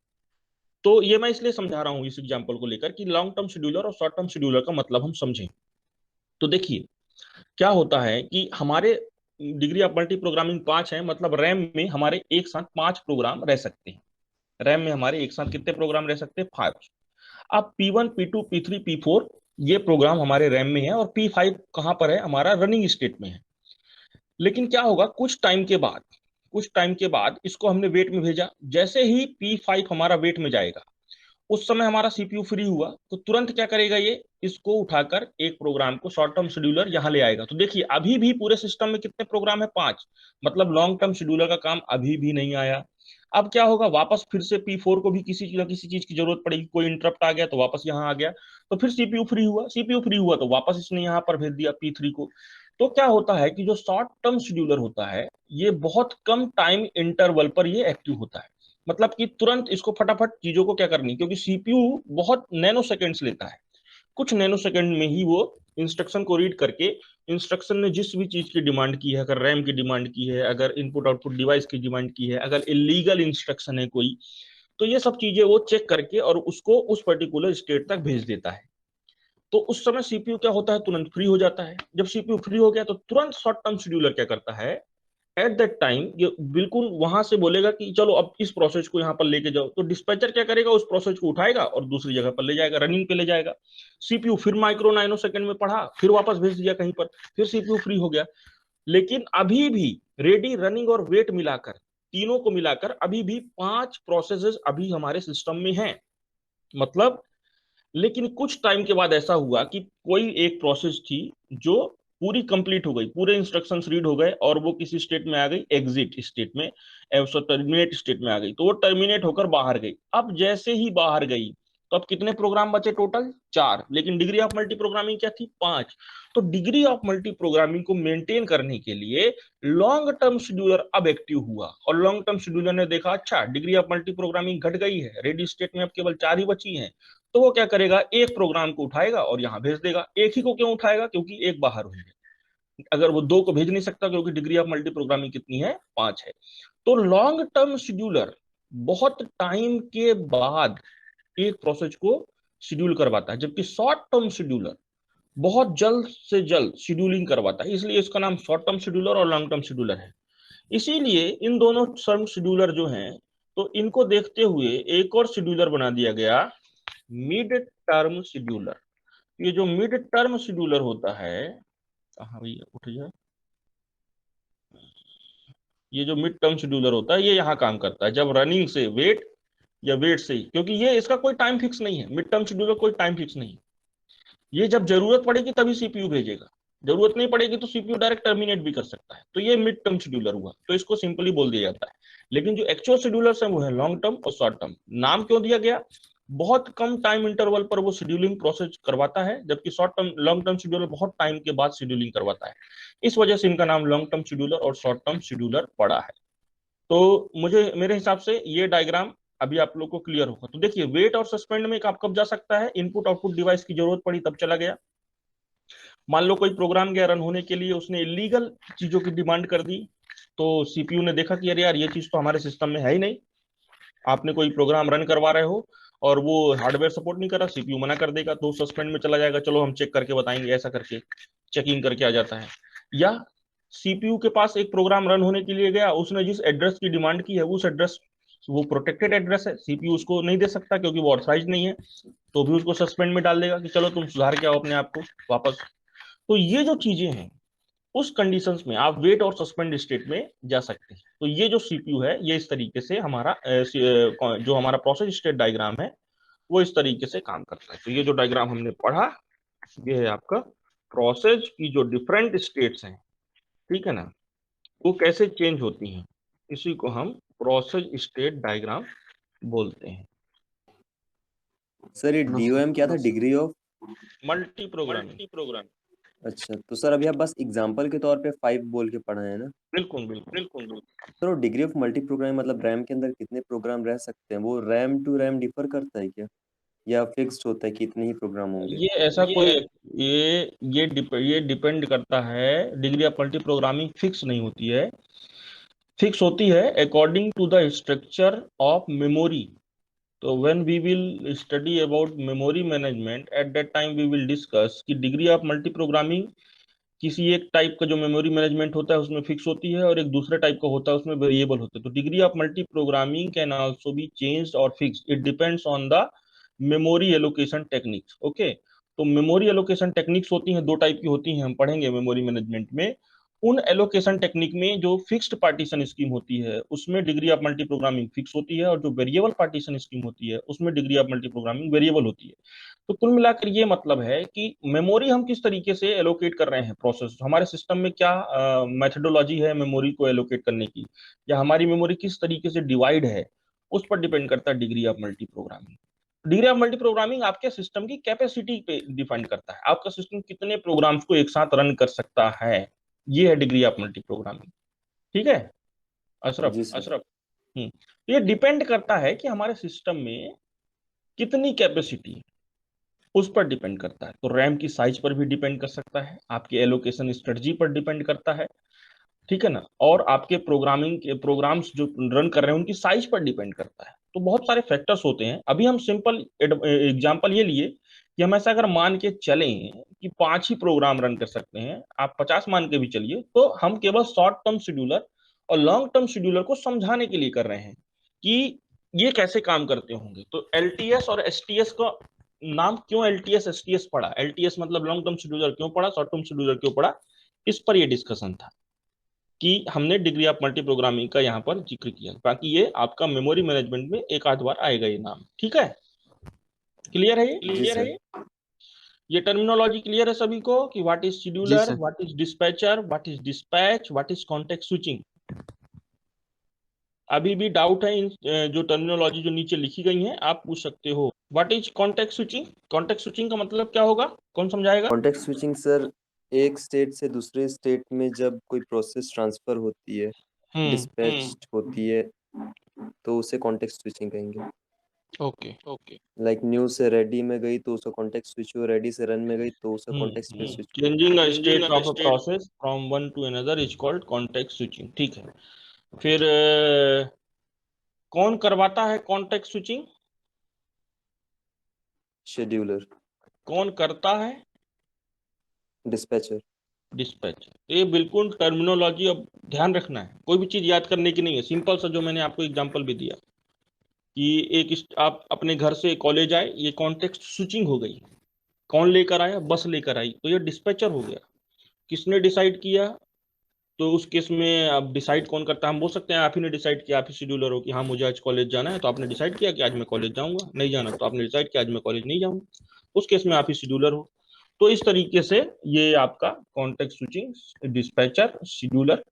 तो ये मैं इसलिए समझा रहा हूँ इस एग्जाम्पल को लेकर कि लॉन्ग टर्म शेड्यूलर और शॉर्ट टर्म शेड्यूलर का मतलब हम समझें। तो देखिए क्या होता है कि हमारे डिग्री ऑफ मल्टी प्रोग्रामिंग 5 है, मतलब रैम में हमारे एक साथ 5 प्रोग्राम रह सकते हैं। रैम में हमारे एक साथ कितने प्रोग्राम रह सकते हैं? 5। अब P1 P2 P3 P4 ये प्रोग्राम हमारे रैम में है और P5 कहां पर है? हमारा रनिंग स्टेट में है। लेकिन क्या होगा, कुछ टाइम के बाद इसको हमने वेट में भेजा। जैसे ही P5 हमारा वेट में जाएगा उस समय हमारा CPU फ्री हुआ तो तुरंत क्या करेगा, ये इसको उठाकर एक प्रोग्राम को शॉर्ट टर्म शेड्यूलर यहाँ ले आएगा। तो देखिए अभी भी पूरे सिस्टम में कितने प्रोग्राम है? 5। मतलब लॉन्ग टर्म शेड्यूलर का काम अभी भी नहीं आया। अब क्या होगा, वापस फिर से P4 को भी किसी न किसी चीज की जरूरत पड़ेगी, कोई इंटरप्ट आ गया तो वापस यहाँ आ गया, तो फिर CPU फ्री हुआ तो वापस इसने यहाँ पर भेज दिया P3 को। तो क्या होता है कि जो शॉर्ट टर्म शेड्यूलर होता है ये बहुत कम टाइम इंटरवल पर ये एक्टिव होता है। मतलब कि तुरंत इसको फटाफट चीजों को क्या करनी, क्योंकि CPU बहुत नैनो सेकेंड्स लेता है। कुछ नैनो सेकंड में ही वो इंस्ट्रक्शन को रीड करके, इंस्ट्रक्शन ने जिस भी चीज की डिमांड की है, अगर रैम की डिमांड की है, अगर इनपुट आउटपुट डिवाइस की डिमांड की है, अगर इलीगल इंस्ट्रक्शन है कोई, तो ये सब चीजें वो चेक करके और उसको उस पर्टिकुलर स्टेट तक भेज देता है। तो उस समय CPU क्या होता है, तुरंत फ्री हो जाता है। जब CPU फ्री हो गया तो तुरंत शॉर्ट टर्म शेड्यूलर क्या करता है, एट दैट टाइम ये बिल्कुल वहां से बोलेगा कि चलो अब इस प्रोसेस को यहाँ पर लेके जाओ। तो डिस्पैचर क्या करेगा, उस प्रोसेस को उठाएगा और दूसरी जगह पर ले जाएगा, रनिंग पे ले जाएगा। CPU फिर माइक्रो नैनो सेकंड में पढ़ा, फिर वापस भेज दिया कहीं पर, फिर CPU फ्री हो गया। लेकिन अभी भी रेडी, रनिंग और वेट मिलाकर, तीनों को मिलाकर अभी भी 5 प्रोसेसेस अभी हमारे सिस्टम में हैं। मतलब लेकिन कुछ टाइम के बाद ऐसा हुआ कि कोई एक प्रोसेस थी जो पूरी कंप्लीट हो गई, पूरे इंस्ट्रक्शंस रीड हो गए और वो किसी स्टेट में आ गई, एग्जिट स्टेट में, टर्मिनेट स्टेट में आ गई। तो वो टर्मिनेट होकर बाहर गई। अब जैसे ही बाहर गई तो अब कितने प्रोग्राम बचे? टोटल 4। लेकिन डिग्री ऑफ मल्टी प्रोग्रामिंग क्या थी? 5। तो डिग्री ऑफ मल्टी प्रोग्रामिंग को मेंटेन करने के लिए लॉन्ग टर्म शेड्यूलर अब एक्टिव हुआ और लॉन्ग टर्म शेड्यूलर ने देखा अच्छा डिग्री ऑफ मल्टी प्रोग्रामिंग घट गई है, रेडी स्टेट में अब केवल 4 ही बची हैं। तो वो क्या करेगा, एक प्रोग्राम को उठाएगा और यहां भेज देगा। एक ही को क्यों उठाएगा? क्योंकि एक बाहर हुई है। अगर वो 2 को भेज नहीं सकता क्योंकि डिग्री ऑफ मल्टी प्रोग्रामिंग कितनी है? 5 है। तो लॉन्ग टर्म शेड्यूलर बहुत टाइम के बाद एक प्रोसेस को शेड्यूल करवाता है, जबकि शॉर्ट टर्म शेड्यूलर बहुत जल्द से जल्द शेड्यूलिंग करवाता है। इसलिए इसका नाम शॉर्ट टर्म शेड्यूलर और लॉन्ग टर्म शेड्यूलर है। इसीलिए इन दोनों टर्म शेड्यूलर जो हैं, तो इनको देखते हुए एक और शेड्यूलर बना दिया गया, मिड टर्म शेड्यूलर। ये जो मिड टर्म शेड्यूलर होता है, कहाँ भैया उठ जाए, ये जो मिड टर्म शेड्यूलर होता है ये यहाँ काम करता है जब रनिंग से वेट या वेट से ही, क्योंकि ये इसका कोई टाइम फिक्स नहीं है, मिड टर्म शेड्यूलर कोई टाइम फिक्स नहीं है। ये जब जरूरत पड़ेगी तभी सीपीयू भेजेगा, जरूरत नहीं पड़ेगी तो सीपीयू डायरेक्ट टर्मिनेट भी कर सकता है। तो ये मिड टर्म शेड्यूलर हुआ, तो इसको सिंपली बोल दिया जाता है। लेकिन जो एक्चुअल शेड्यूलर्स हैं वो है लॉन्ग टर्म और शॉर्ट टर्म। नाम क्यों दिया गया? बहुत कम टाइम इंटरवल पर वो शेड्यूलिंग प्रोसेस करवाता है, जबकि short term long term scheduler बहुत टाइम के बाद शेड्यूलिंग करवाता है। इस वजह से इनका नाम लॉन्ग टर्म शेड्यूलर और शॉर्ट टर्म शेड्यूलर पड़ा है। तो मुझे मेरे हिसाब से ये डायग्राम अभी आप लोग को क्लियर होगा। तो देखिए, वेट और सस्पेंड में आप कब जा सकता है? इनपुट आउटपुट डिवाइस की जरूरत पड़ी तब चला गया। मान लो कोई प्रोग्राम गया रन होने के लिए, उसने इलीगल चीजों की डिमांड कर दी, तो सीपीयू ने देखा कि अरे यार ये चीज तो हमारे सिस्टम में है ही नहीं। आपने कोई प्रोग्राम रन करवा रहे हो और वो हार्डवेयर सपोर्ट नहीं कर रहा, सीपीयू मना कर देगा, तो सस्पेंड में चला जाएगा, चलो हम चेक करके बताएंगे, ऐसा करके चेकिंग करके आ जाता है। या सीपीयू के पास एक प्रोग्राम रन होने के लिए गया, उसने जिस एड्रेस की डिमांड की है उस एड्रेस, वो प्रोटेक्टेड एड्रेस है, सीपीयू उसको नहीं दे सकता क्योंकि वो ऑथराइज नहीं है, तो भी उसको सस्पेंड में डाल देगा कि चलो तुम सुधार के आओ अपने आप को वापस। तो ये जो चीजें हैं, उस कंडीशंस में आप वेट और सस्पेंड स्टेट में जा सकते हैं। तो ये जो सीपीयू है, ये इस तरीके से हमारा जो हमारा प्रोसेस स्टेट डायग्राम है वो इस तरीके से काम करता है। तो ये जो डायग्राम हमने पढ़ा, ये है आपका प्रोसेस की जो डिफरेंट स्टेट्स हैं, ठीक है ना, वो कैसे चेंज होती हैं, इसी को हम प्रोसेस स्टेट डायग्राम बोलते हैं। सर ये DOM क्या था? Degree of multi programme. अच्छा, तो सर अभी आप बस एग्जांपल के तौर पे 5 बोल के पढ़ा है ना? बिल्कुल बिल्कुल। Sir degree of multi programme मतलब रैम के अंदर कितने प्रोग्राम रह सकते हैं? वो रैम टू रैम डिफर करता है क्या, या फिक्स्ड होता है कि इतने ही प्रोग्राम होंगे? ये ऐसा कोई ये डिपेंड करता है। Degree of multi programming fix नहीं होती है, फिक्स होती है according to the structure of memory. तो when we will study about memory management, at that time we will discuss कि डिग्री ऑफ मल्टी प्रोग्रामिंग किसी एक टाइप का जो मेमोरी मैनेजमेंट होता है उसमें फिक्स होती है, और एक दूसरे टाइप का होता है उसमें वेरिएबल होते हैं। तो degree of multi programming can also be changed और fixed, it depends on the memory allocation techniques. Okay, तो मेमोरी एलोकेशन टेक्निक्स होती हैं, दो टाइप की होती हैं, हम पढ़ेंगे मेमोरी मैनेजमेंट में। उन एलोकेशन टेक्निक में जो फिक्स्ड पार्टीशन स्कीम होती है उसमें degree of multi programming fix होती है, और जो वेरिएबल पार्टीशन स्कीम होती है उसमें degree of multi programming variable होती है। तो कुल मिलाकर ये मतलब है कि मेमोरी हम किस तरीके से एलोकेट कर रहे हैं, प्रोसेस हमारे सिस्टम में क्या मेथडोलॉजी है मेमोरी को एलोकेट करने की, या हमारी मेमोरी किस तरीके से डिवाइड है, उस पर डिपेंड करता है degree of multi programming. Degree of multi programming आपके सिस्टम की कैपेसिटी पे डिपेंड करता है, आपका सिस्टम कितने प्रोग्राम्स को एक साथ रन कर सकता है, ये है डिग्री ऑफ मल्टी प्रोग्रामिंग। ठीक है अशरफ? जी सर। तो ये डिपेंड करता है कि हमारे सिस्टम में कितनी कैपेसिटी है, उस पर डिपेंड करता है। तो रैम की साइज पर भी डिपेंड कर सकता है, आपके एलोकेशन स्ट्रेटजी पर डिपेंड करता है, ठीक है ना, और आपके प्रोग्रामिंग के प्रोग्राम्स जो रन कर रहे हैं उनकी साइज पर डिपेंड करता है। तो बहुत सारे फैक्टर्स होते हैं। अभी हम सिंपल एग्जांपल ये लिए कि हम ऐसा अगर मान के चलें कि 5 ही प्रोग्राम रन कर सकते हैं, आप 50 मान के भी चलिए, तो हम केवल शॉर्ट टर्म शेड्यूलर और लॉन्ग टर्म शेड्यूलर को समझाने के लिए कर रहे हैं कि ये कैसे काम करते होंगे। तो एलटीएस और एसटीएस का नाम क्यों एलटीएस एसटीएस पड़ा, एलटीएस मतलब लॉन्ग टर्म शेड्यूलर क्यों पड़ा, शॉर्ट टर्म शेड्यूलर क्यों पड़ा, इस पर ये डिस्कशन था कि हमने डिग्री ऑफ मल्टी प्रोग्रामिंग का यहाँ पर जिक्र किया। बाकी ये आपका मेमोरी मैनेजमेंट में एक आध बार आएगा ये नाम। ठीक है, क्लियर है? ये टर्मिनोलॉजी क्लियर है सभी को कि what is scheduler, what is dispatcher, what is dispatch, what is context switching? अभी भी डाउट है इन जो टर्मिनोलॉजी जो नीचे लिखी गई है, आप पूछ सकते हो। What is context switching? Context switching का मतलब क्या होगा, कौन समझाएगा? कॉन्टेक्स्ट स्विचिंग सर, एक स्टेट से दूसरे स्टेट में जब कोई प्रोसेस ट्रांसफर होती है, डिस्पैच होती है, तो उसे कॉन्टेक्स्ट स्विचिंग कहेंगे। ओके लाइक न्यू से रेडी में गई तो उसका कॉन्टेक्स्ट स्विच हुआ, रेडी से रन में गई तो उसका कॉन्टेक्स्ट पे स्विच हुआ। Changing a state of a process from one two another is called context switching. ठीक है, फिर कौन करवाता है कॉन्टेक्स्ट स्विचिंग? शेड्यूलर। कौन करता है? डिस्पैचर। डिस्पैच। ये बिल्कुल टर्मिनोलॉजी अब ध्यान रखना है, कोई भी चीज याद करने की नहीं है। सिंपल सा जो मैंने आपको एग्जांपल भी दिया कि आप अपने घर से कॉलेज आए, ये कॉन्टेक्स्ट स्विचिंग हो गई। कौन लेकर आया? बस लेकर आई, तो ये डिस्पैचर हो गया। किसने डिसाइड किया? तो उस केस में अब डिसाइड कौन करता है? हम बोल सकते हैं आप ही ने डिसाइड किया, आप ही शेड्यूलर हो कि हाँ मुझे आज कॉलेज जाना है, तो आपने डिसाइड किया कि आज मैं कॉलेज जाऊंगा। नहीं जाना तो आपने डिसाइड किया आज मैं कॉलेज नहीं जाऊंगा। उस केस में आप ही शेड्यूलर हो। तो इस तरीके से ये आपका कॉन्टेक्स्ट स्विचिंग, डिस्पैचर, शेड्यूलर,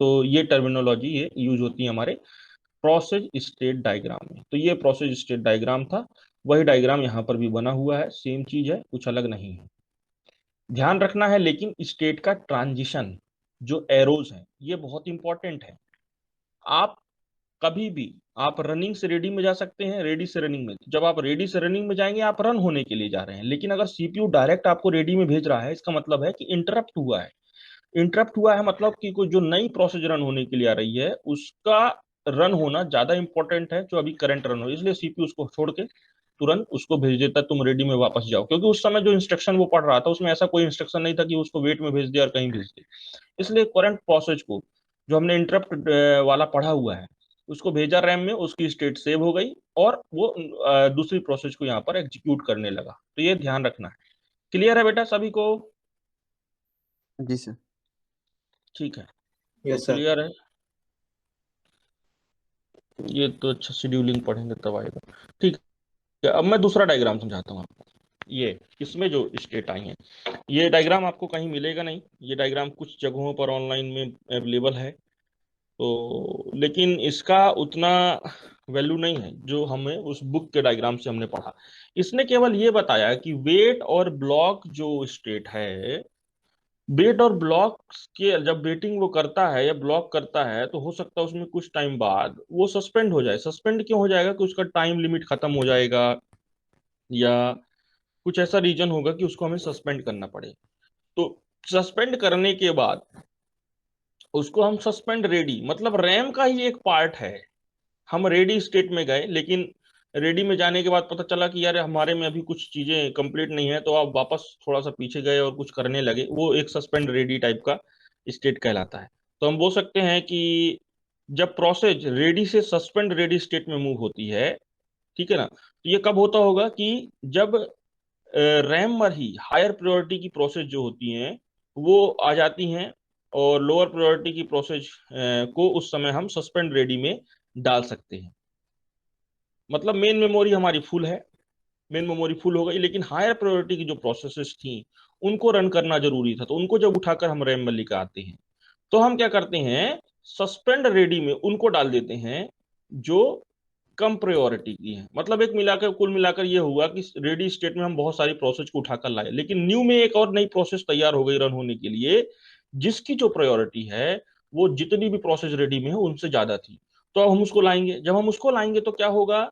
तो ये टर्मिनोलॉजी ये यूज होती है हमारे प्रोसेस स्टेट डायग्राम में। तो ये प्रोसेस स्टेट डायग्राम था, वही डायग्राम यहाँ पर भी बना हुआ है, सेम चीज है, कुछ अलग नहीं है। ध्यान रखना है लेकिन स्टेट का ट्रांजिशन, जो एरोज है ये बहुत इंपॉर्टेंट है। आप कभी भी आप रनिंग से रेडी में जा सकते हैं, रेडी से रनिंग में। जब आप रेडी से रनिंग में जाएंगे आप रन होने के लिए जा रहे हैं, लेकिन अगर सीपीयू डायरेक्ट आपको रेडी में भेज रहा है, इसका मतलब है कि इंटरप्ट हुआ है। इंटरप्ट हुआ है मतलब कि कोई जो नई प्रोसेस रन होने के लिए आ रही है उसका रन होना ज्यादा इंपॉर्टेंट है जो अभी करंट रन हो, इसलिए सीपीयू उसको छोड़ के तुरंत उसको भेज देता है, तुम रेडी में वापस जाओ। क्योंकि उस समय जो इंस्ट्रक्शन वो पढ़ रहा था उसमें ऐसा कोई इंस्ट्रक्शन नहीं था कि उसको वेट में भेज दे और कहीं भेज दे। इसलिए करंट प्रोसेस को जो हमने इंटरप्ट वाला पढ़ा हुआ है उसको भेजा रैम में, उसकी स्टेट सेव हो गई और वो दूसरी प्रोसेस को यहाँ पर एग्जीक्यूट करने लगा। तो ये ध्यान रखना है। क्लियर है बेटा सभी को? जी सर। ठीक है, तो यस सर। क्लियर है। ये तो अच्छा शेड्यूलिंग पढ़ेंगे तब आएगा। ठीक है, अब मैं दूसरा डायग्राम समझाता हूँ आपको। ये इसमें जो स्टेट आई है, ये डायग्राम आपको कहीं मिलेगा नहीं। ये डायग्राम कुछ जगहों पर ऑनलाइन में अवेलेबल है, तो लेकिन इसका उतना वैल्यू नहीं है जो हमें उस बुक के डायग्राम से हमने पढ़ा। इसने केवल ये बताया कि वेट और ब्लॉक जो स्टेट है, वेट और ब्लॉक के जब वेटिंग वो करता है या ब्लॉक करता है तो हो सकता है उसमें कुछ टाइम बाद वो सस्पेंड हो जाए। सस्पेंड क्यों हो जाएगा? कि उसका टाइम लिमिट खत्म हो जाएगा या कुछ ऐसा रीजन होगा कि उसको हमें सस्पेंड करना पड़े। तो सस्पेंड करने के बाद उसको हम सस्पेंड रेडी, मतलब रैम का ही एक पार्ट है। हम रेडी स्टेट में गए, लेकिन रेडी में जाने के बाद पता चला कि यार हमारे में अभी कुछ चीजें कंप्लीट नहीं है, तो आप वापस थोड़ा सा पीछे गए और कुछ करने लगे, वो एक सस्पेंड रेडी टाइप का स्टेट कहलाता है। तो हम बोल सकते हैं कि जब प्रोसेस रेडी से सस्पेंड रेडी स्टेट में मूव होती है, ठीक है ना, तो ये कब होता होगा? कि जब रैम पर ही हायर प्रायोरिटी की प्रोसेस जो होती हैं वो आ जाती हैं और लोअर प्रायोरिटी की प्रोसेस को उस समय हम सस्पेंड रेडी में डाल सकते हैं। मतलब मेन मेमोरी हमारी फुल है, मेन मेमोरी फुल हो गई, लेकिन हायर प्रायोरिटी की जो प्रोसेसेस थी उनको रन करना जरूरी था, तो उनको जब उठाकर हम रैम में लेकर आते हैं तो हम क्या करते हैं? सस्पेंड रेडी में उनको डाल देते हैं जो कम प्रायोरिटी की है। मतलब एक मिलाकर कुल मिलाकर ये हुआ कि रेडी स्टेट में हम बहुत सारी प्रोसेस को उठाकर लाए, लेकिन न्यू में एक और नई प्रोसेस तैयार हो गई रन होने के लिए, जिसकी जो प्रायोरिटी है वो जितनी भी प्रोसेस रेडी में है उनसे ज्यादा थी। तो अब हम उसको लाएंगे, जब हम उसको लाएंगे तो क्या होगा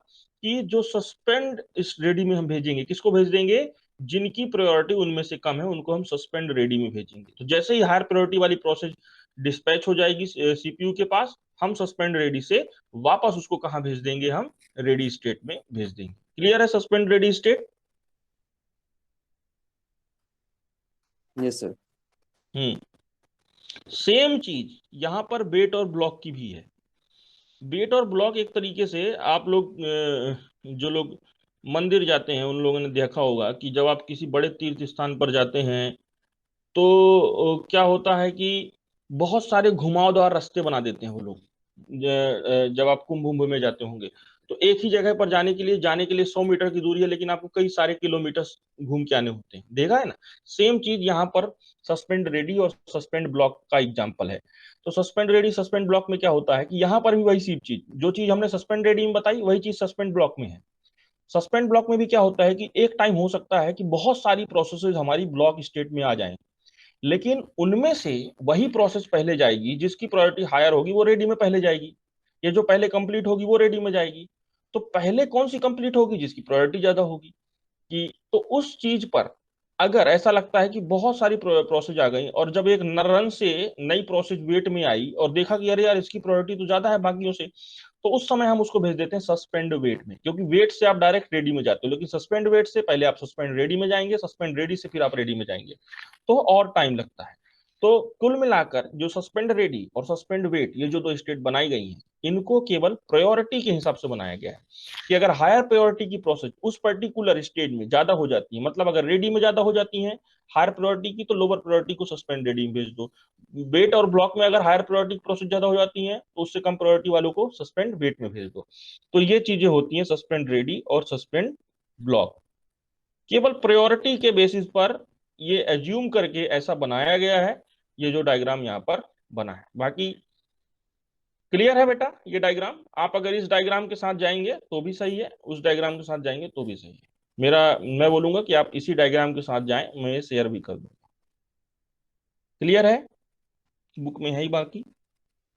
कि जो सस्पेंड इस रेडी में हम भेजेंगे, किसको भेज देंगे? जिनकी प्रायोरिटी उनमें से कम है उनको हम सस्पेंड रेडी में भेजेंगे। तो जैसे ही हायर प्रायोरिटी वाली प्रोसेस डिस्पैच हो जाएगी सीपीयू के पास, हम सस्पेंड रेडी से वापस उसको कहाँ भेज देंगे? हम रेडी स्टेट में भेज देंगे। क्लियर है suspend ready state? Yes sir. Same चीज यहाँ पर वेट और ब्लॉक की भी है। वेट और ब्लॉक एक तरीके से आप लोग जो लोग मंदिर जाते हैं उन लोगों ने देखा होगा कि जब आप किसी बड़े तीर्थ स्थान पर जाते हैं तो क्या होता है कि बहुत सारे घुमावदार रास्ते बना देते हैं वो लोग। जब आप कुंभ कुंभ में जाते होंगे तो एक ही जगह पर जाने के लिए 100 मीटर की दूरी है, लेकिन आपको कई सारे किलोमीटर घूम के आने होते हैं। देखा है ना? सेम चीज यहाँ पर सस्पेंड रेडी और सस्पेंड ब्लॉक का एग्जाम्पल है। तो सस्पेंड रेडी सस्पेंड ब्लॉक में क्या होता है कि यहाँ पर भी वही सी चीज, जो चीज हमने सस्पेंड रेडी में बताई वही चीज सस्पेंड ब्लॉक में है। सस्पेंड ब्लॉक में भी क्या होता है कि एक टाइम हो सकता है कि बहुत सारी प्रोसेसेस हमारी ब्लॉक स्टेट में आ जाएं, लेकिन उनमें से वही प्रोसेस पहले जाएगी जिसकी प्रायोरिटी हायर होगी, वो रेडी में पहले जाएगी। ये जो पहले कंप्लीट होगी वो रेडी में जाएगी। तो पहले कौन सी कंप्लीट होगी? जिसकी प्रायोरिटी ज्यादा होगी। कि तो उस चीज पर अगर ऐसा लगता है कि बहुत सारी प्रोसेस आ गई और जब एक रन से नई प्रोसेस वेट में आई और देखा कि अरे यार इसकी प्रायोरिटी तो ज्यादा है बाकियों से, तो उस समय हम उसको भेज देते हैं सस्पेंड वेट में, क्योंकि वेट से आप डायरेक्ट रेडी में जाते हो, लेकिन सस्पेंड वेट से पहले आप सस्पेंड रेडी में जाएंगे, सस्पेंड रेडी से फिर आप रेडी में जाएंगे, तो और टाइम लगता है। तो कुल मिलाकर जो सस्पेंड रेडी और सस्पेंड वेट, ये जो दो स्टेट बनाई गई हैं, इनको केवल प्रायोरिटी के हिसाब से बनाया गया है कि अगर हायर प्रायोरिटी की प्रोसेस उस पर्टिकुलर स्टेज में ज्यादा हो जाती है, मतलब अगर रेडी में ज्यादा हो जाती है हायर प्रायोरिटी की, तो लोअर प्रायोरिटी को सस्पेंड रेडी में भेज दो। वेट और ब्लॉक में अगर हायर प्रायोरिटी प्रोसेस ज्यादा हो जाती है तो उससे कम प्रायोरिटी वालों को सस्पेंड वेट में भेज दो। तो ये चीजें होती हैं सस्पेंड रेडी और सस्पेंड ब्लॉक। केवल प्रायोरिटी के बेसिस पर ये एज्यूम करके ऐसा बनाया गया है, ये जो डायग्राम यहाँ पर बना है। बाकी क्लियर है बेटा ये डायग्राम? आप अगर इस डायग्राम के साथ जाएंगे तो भी सही है, उस डायग्राम के साथ जाएंगे तो भी सही है। मैं बोलूंगा कि आप इसी डायग्राम के साथ जाएं, मैं शेयर भी कर दूंगा। क्लियर है? बुक में है ही बाकी?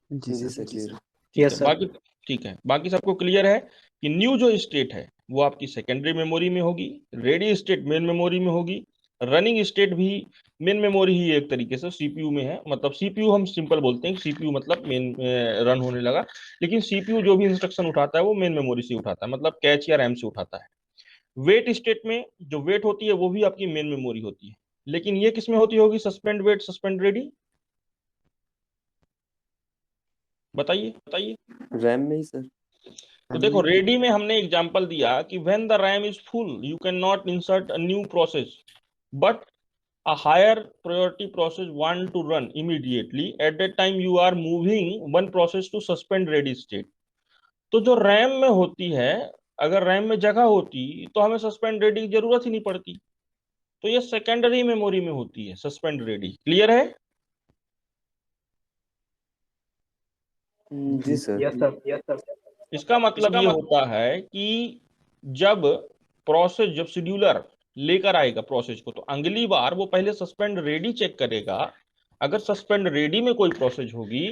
जी सर क्लियर। Yes sir. बाकी ठीक है, बाकी सबको क्लियर है कि न्यू जो स्टेट है वो आपकी सेकेंडरी मेमोरी में होगी, रेडी स्टेट मेन मेमोरी में होगी, रनिंग स्टेट भी मेन मेमोरी ही एक तरीके से सीपीयू में है। मतलब सीपीयू हम सिंपल बोलते हैं, सीपीयू मतलब मेन रन होने लगा, लेकिन सीपीयू जो भी इंस्ट्रक्शन उठाता है वो मेन मेमोरी से उठाता है, मतलब कैच या रैम से उठाता है। वेट स्टेट में जो वेट होती है वो भी आपकी मेन मेमोरी होती है, लेकिन ये किसमें होती होगी? सस्पेंड वेट सस्पेंड रेडी, बताइए बताइए। रैम में ही सर। तो देखो रेडी में हमने एग्जांपल दिया कि when the RAM is full you can not insert a new process, but a higher priority process want to run immediately, at that time you are moving one process to suspend ready state। तो जो RAM में होती है, अगर RAM में जगह होती तो हमें सस्पेंड रेडी की जरूरत ही नहीं पड़ती, तो ये सेकेंडरी मेमोरी में होती है सस्पेंड रेडी। क्लियर है? जी सर। Yes sir. इसका मतलब ये होता है कि जब प्रोसेस, जब शेड्यूलर लेकर आएगा प्रोसेस को, तो अगली बार वो पहले सस्पेंड रेडी चेक करेगा। अगर सस्पेंड रेडी में कोई प्रोसेस होगी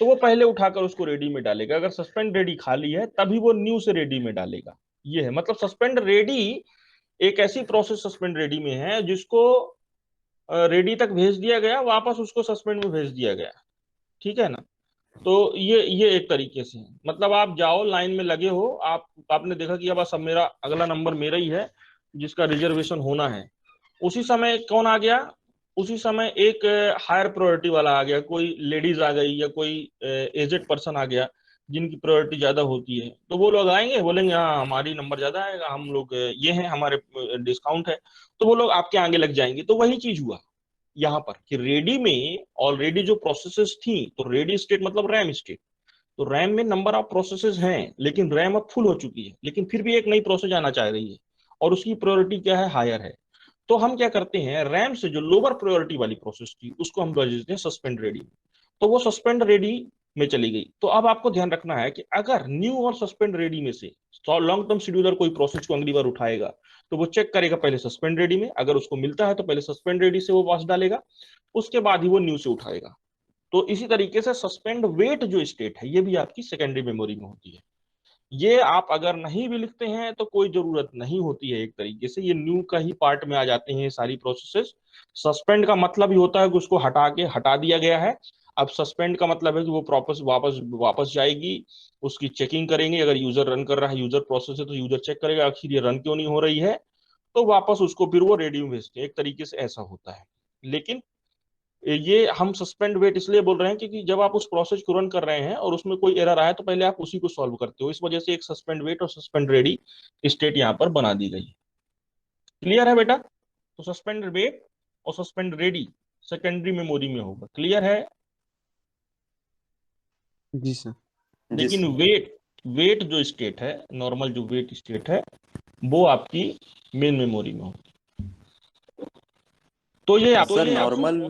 तो वो पहले उठाकर उसको रेडी में डालेगा, अगर सस्पेंड रेडी खाली है तभी वो न्यू से रेडी में डालेगा। ये है मतलब सस्पेंड रेडी एक ऐसी प्रोसेस सस्पेंड रेडी में है जिसको रेडी तक भेज दिया गया, वापस उसको सस्पेंड में भेज दिया गया। ठीक है ना? तो ये एक तरीके से है। मतलब आप जाओ लाइन में लगे हो, आपने देखा कि अब सब मेरा अगला नंबर मेरा ही है जिसका रिजर्वेशन होना है, उसी समय कौन आ गया? उसी समय एक हायर प्रायोरिटी वाला आ गया, कोई लेडीज आ गई या कोई एजेड पर्सन आ गया जिनकी प्रायोरिटी ज्यादा होती है, तो वो लोग आएंगे बोलेंगे हाँ हमारी नंबर ज्यादा आएगा, हम लोग ये हैं, हमारे डिस्काउंट है, तो वो लोग आपके आगे लग जाएंगे। तो वही चीज हुआ यहाँ पर कि रेडी में ऑलरेडी जो प्रोसेसेस थी, तो रेडी स्टेट मतलब रैम स्टेट, तो रैम में नंबर ऑफ प्रोसेसेस हैं लेकिन रैम अब फुल हो चुकी है, लेकिन फिर भी एक नई प्रोसेस आना चाह रही है और उसकी प्रायोरिटी क्या है? हायर है। तो हम क्या करते हैं, रैम से जो लोअर प्रायोरिटी वाली प्रोसेस थी उसको हम भेज देते हैं सस्पेंड रेडी, तो वो सस्पेंड रेडी में चली गई। तो अब आपको ध्यान रखना है कि अगर न्यू और सस्पेंड रेडी में से लॉन्ग टर्म शेड्यूलर कोई प्रोसेस को अगली बार उठाएगा तो वो चेक करेगा पहले सस्पेंड रेडी में, अगर उसको मिलता है तो पहले सस्पेंड रेडी से वो पास डालेगा, उसके बाद ही वो न्यू से उठाएगा। तो इसी तरीके से सस्पेंड वेट जो स्टेट है ये भी आपकी सेकेंडरी मेमोरी में होती है। ये आप अगर नहीं भी लिखते हैं तो कोई जरूरत नहीं होती है, एक तरीके से ये न्यू का ही पार्ट में आ जाते हैं सारी प्रोसेसेस। सस्पेंड का मतलब ही होता है कि उसको हटा दिया गया है। अब सस्पेंड का मतलब है कि वो वापस वापस वापस जाएगी, उसकी चेकिंग करेंगे, अगर यूजर रन कर रहा है, यूजर प्रोसेस है, तो यूजर चेक करेगा आखिर ये रन क्यों नहीं हो रही है, तो वापस उसको फिर वो रेडी में भेजते हैं। एक तरीके से ऐसा होता है। लेकिन ये हम सस्पेंड वेट इसलिए बोल रहे हैं क्योंकि जब आप उस प्रोसेस को रन कर रहे हैं और उसमें कोई एरर आया तो पहले आप उसी को सॉल्व करते हो, इस वजह से एक सस्पेंड वेट और सस्पेंड रेडी स्टेट यहाँ पर बना दी गई। क्लियर है बेटा? तो सस्पेंड वेट और सस्पेंड रेडी सेकेंडरी मेमोरी में होगा। क्लियर है? जी सर। लेकिन वेट जो स्टेट है, नॉर्मल जो वेट स्टेट है, वो आपकी मेन मेमोरी में होगी। तो ये आप sir normal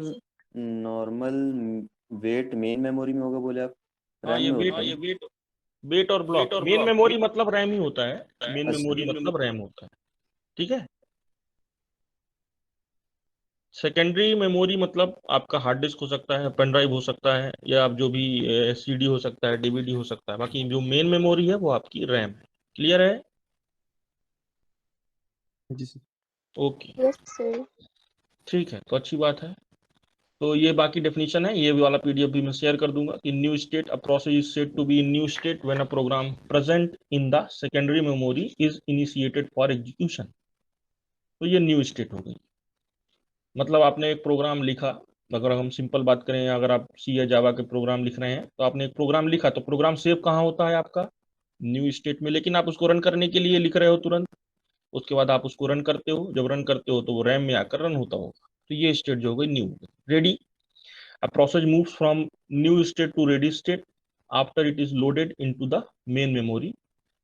weight main memory में होगा बोले आप? हाँ, ये वेट और ब्लॉक मेन मेमोरी मतलब रैम ही होता है, मेन मेमोरी मतलब रैम होता है। ठीक है? सेकेंडरी मेमोरी मतलब आपका हार्ड डिस्क हो सकता है, पेन ड्राइव हो सकता है, या आप जो भी सीडी हो सकता है, डीवीडी हो सकता है। बाकी जो मेन मेमोरी है वो आपकी रैम है। क्लियर है? जी सर। ओके। Yes sir. ठीक है, तो अच्छी बात है। तो ये बाकी डेफिनेशन है, ये वाला पीडीएफ भी मैं शेयर कर दूंगा कि new state, a process is said to be in new state when a program present in the secondary memory is initiated for execution. तो ये न्यू स्टेट हो गई। मतलब आपने एक प्रोग्राम लिखा, अगर हम सिंपल बात करें, अगर आप सी या जावा के प्रोग्राम लिख रहे हैं तो आपने एक प्रोग्राम लिखा, तो प्रोग्राम सेव कहाँ होता है आपका? न्यू स्टेट में। लेकिन आप उसको रन करने के लिए लिख रहे हो तुरंत, उसके बाद आप उसको रन करते हो, जब रन करते हो तो वो रैम में आकर रन होता होगा। तो ये स्टेट जो हो गई new. Ready, a process moves from new state to ready state after it is loaded into the main memory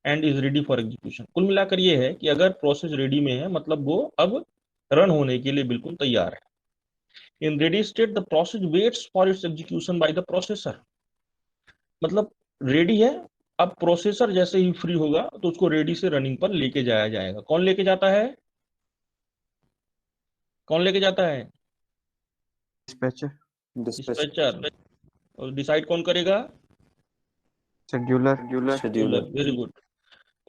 and is ready for execution। कुल मिलाकर ये है कि अगर प्रोसेस रेडी में है मतलब वो अब रन होने के लिए बिल्कुल तैयार है। In ready state the process waits for its execution by the processor. मतलब रेडी है, अब प्रोसेसर जैसे ही फ्री होगा तो उसको रेडी से रनिंग पर लेके जाया जाएगा। कौन लेके जाता है? कौन लेके जाता है? Dispatcher, dispatcher. और डिसाइड कौन करेगा? Scheduler. Very good.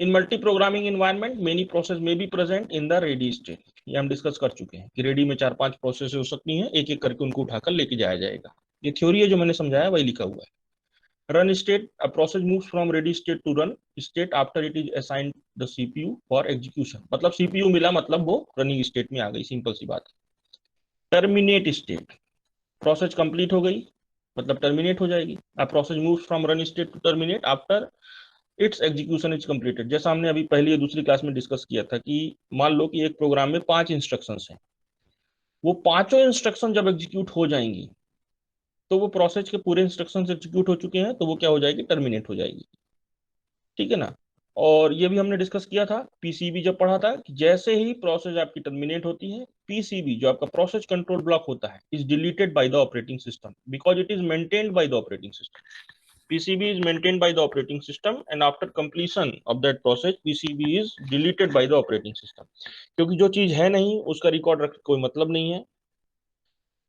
In multi programming environment many process may be present in the ready state. ये हम डिस्कस कर चुके हैं कि रेडी में 4-5 प्रोसेस हो सकती हैं, एक एक करके उनको उठाकर लेके जाया जाएगा। ये थ्योरी है जो मैंने समझाया, वही लिखा हुआ है। Run state, a process moves from ready state to run state after it is assigned the CPU for execution. मतलब सीपीयू मिला मतलब वो रनिंग स्टेट में आ गई, सिंपल सी बात है। टर्मिनेट स्टेट, प्रोसेस कंप्लीट हो गई मतलब टर्मिनेट हो जाएगी। A process moves from run state to terminate after its execution is completed. जैसा हमने अभी पहली या दूसरी क्लास में डिस्कस किया था कि मान लो कि एक प्रोग्राम में 5 इंस्ट्रक्शंस हैं, वो पांचों इंस्ट्रक्शन जब एग्जीक्यूट हो जाएंगी तो वो प्रोसेस के पूरे इंस्ट्रक्शंस एग्जीक्यूट हो चुके हैं, तो वो क्या हो जाएगी? टर्मिनेट हो जाएगी। ठीक है ना? और ये भी हमने डिस्कस किया था पीसीबी जब पढ़ा था कि जैसे ही प्रोसेस आपकी टर्मिनेट होती है, पीसीबी जो आपका प्रोसेस कंट्रोल ब्लॉक होता है is deleted by the operating system because it is maintained by the operating system. PCB is maintained by the operating system and after completion of that process PCB is deleted by the operating system। क्योंकि जो चीज है नहीं उसका record रख कोई मतलब नहीं है।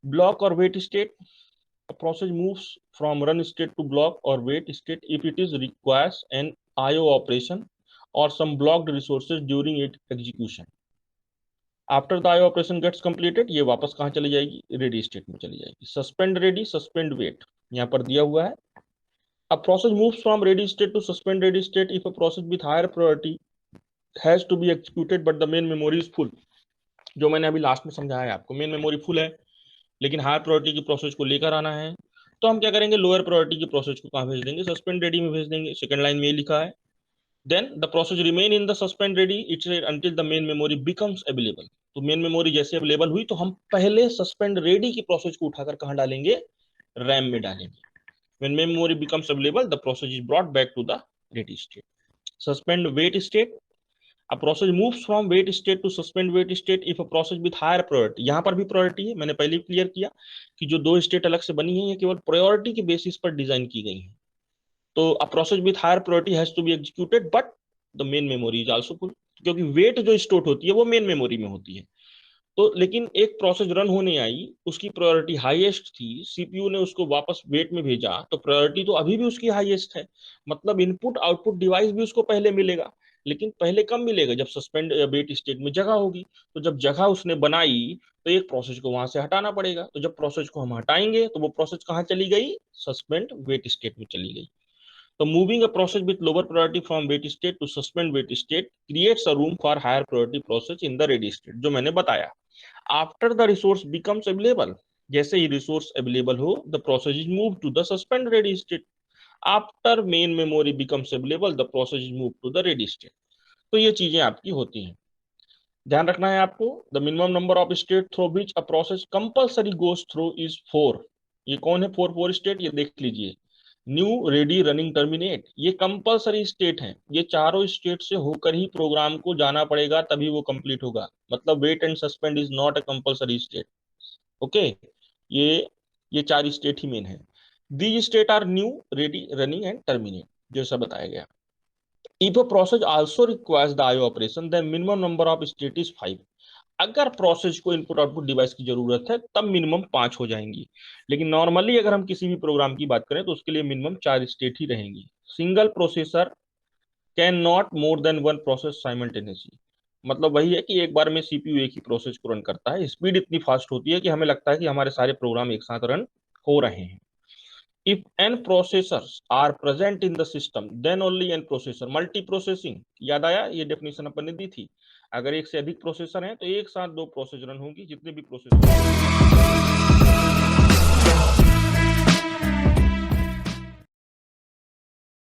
ब्लॉक और wait state, a process moves from run state to block or wait state if it is requires an IO operation or some blocked resources during its execution। After the IO operation gets completed ये वापस कहाँ चली जाएगी? Ready state में चली जाएगी। Suspend ready, suspend wait यहाँ पर दिया हुआ है। A process moves from ready state to suspend ready state if a process with higher priority has to be executed but the main memory is full। जो मैंने अभी लास्ट में समझाया है आपको, मेन मेमोरी फुल है लेकिन हायर प्रायोरिटी की प्रोसेस को लेकर आना है, तो हम क्या करेंगे? लोअर प्रायोरिटी की प्रोसेस को कहाँ भेज देंगे? सस्पेंड रेडी में भेज देंगे। सेकंड लाइन में ये लिखा है then the process remain in the suspend ready its until the main memory becomes available. तो मेन मेमोरी जैसे अवेलेबल हुई तो हम पहले सस्पेंड रेडी की प्रोसेस को उठाकर कहाँ डालेंगे? रैम में डालेंगे। When memory becomes available, the process is brought back to the ready state। Suspend wait state, a process moves from wait state to suspend wait state if a process with higher priority। यहाँ पर भी priority है, मैंने पहले clear किया कि जो दो स्टेट अलग से बनी है ये केवल प्रायोरिटी के बेसिस पर डिजाइन की गई है। तो a process with higher priority has to be executed but the main memory is also full। क्योंकि वेट जो स्टोर होती है वो मेन मेमोरी में होती है। तो लेकिन एक प्रोसेस रन होने आई, उसकी प्रायोरिटी हाईएस्ट थी, सीपीयू ने उसको वापस वेट में भेजा, तो प्रायोरिटी तो अभी भी उसकी हाईएस्ट है। मतलब इनपुट आउटपुट डिवाइस भी उसको पहले मिलेगा, लेकिन पहले कब मिलेगा? जब सस्पेंड या वेट स्टेट में जगह होगी। तो जब जगह उसने बनाई तो एक प्रोसेस को वहां से हटाना पड़ेगा। तो जब प्रोसेस को हम हटाएंगे तो वो प्रोसेस कहाँ चली गई? सस्पेंड वेट स्टेट में चली गई। तो moving a process with lower priority from wait state to suspend wait state creates a room for higher priority process in the ready state, जो मैंने बताया। After the resource becomes available, जैसे ही resource available हो the process is move to the suspend ready state. After main memory becomes available the process is move to the ready state. तो ये चीजें आपकी होती हैं, ध्यान रखना है आपको। The minimum number of state through which a process compulsory goes through is 4। ये कौन है 4 स्टेट? ये देख लीजिए। न्यू, रेडी, रनिंग, टर्मिनेट, ये कंपल्सरी स्टेट हैं। ये चारों स्टेट से होकर ही प्रोग्राम को जाना पड़ेगा तभी वो कंप्लीट होगा। मतलब wait and suspend is not a compulsory state. Okay, ये 4 स्टेट ही मेन है। These state are new, ready, running and terminate, जैसा बताया गया। If a process also requires the IO operation then minimum number of state is 5। अगर process को input output device की जरूरत है तब मिनिमम 5 हो जाएंगी, लेकिन नॉर्मली अगर हम किसी भी प्रोग्राम की बात करें तो उसके लिए मिनिमम 4 स्टेट ही रहेंगी। Single processor can not more than 1 process simultaneously. मतलब वही है कि एक बार में सीपीयू एक ही प्रोसेस को रन करता है, स्पीड इतनी फास्ट होती है कि हमें लगता है कि हमारे सारे प्रोग्राम एक साथ रन हो रहे हैं। If n processors are present in the system, then only n processor. Multi processing याद आया, ये डेफिनेशन अपन ने दी थी। अगर एक से अधिक प्रोसेसर हैं तो एक साथ दो प्रोसेस रन होंगी, जितने भी प्रोसेसर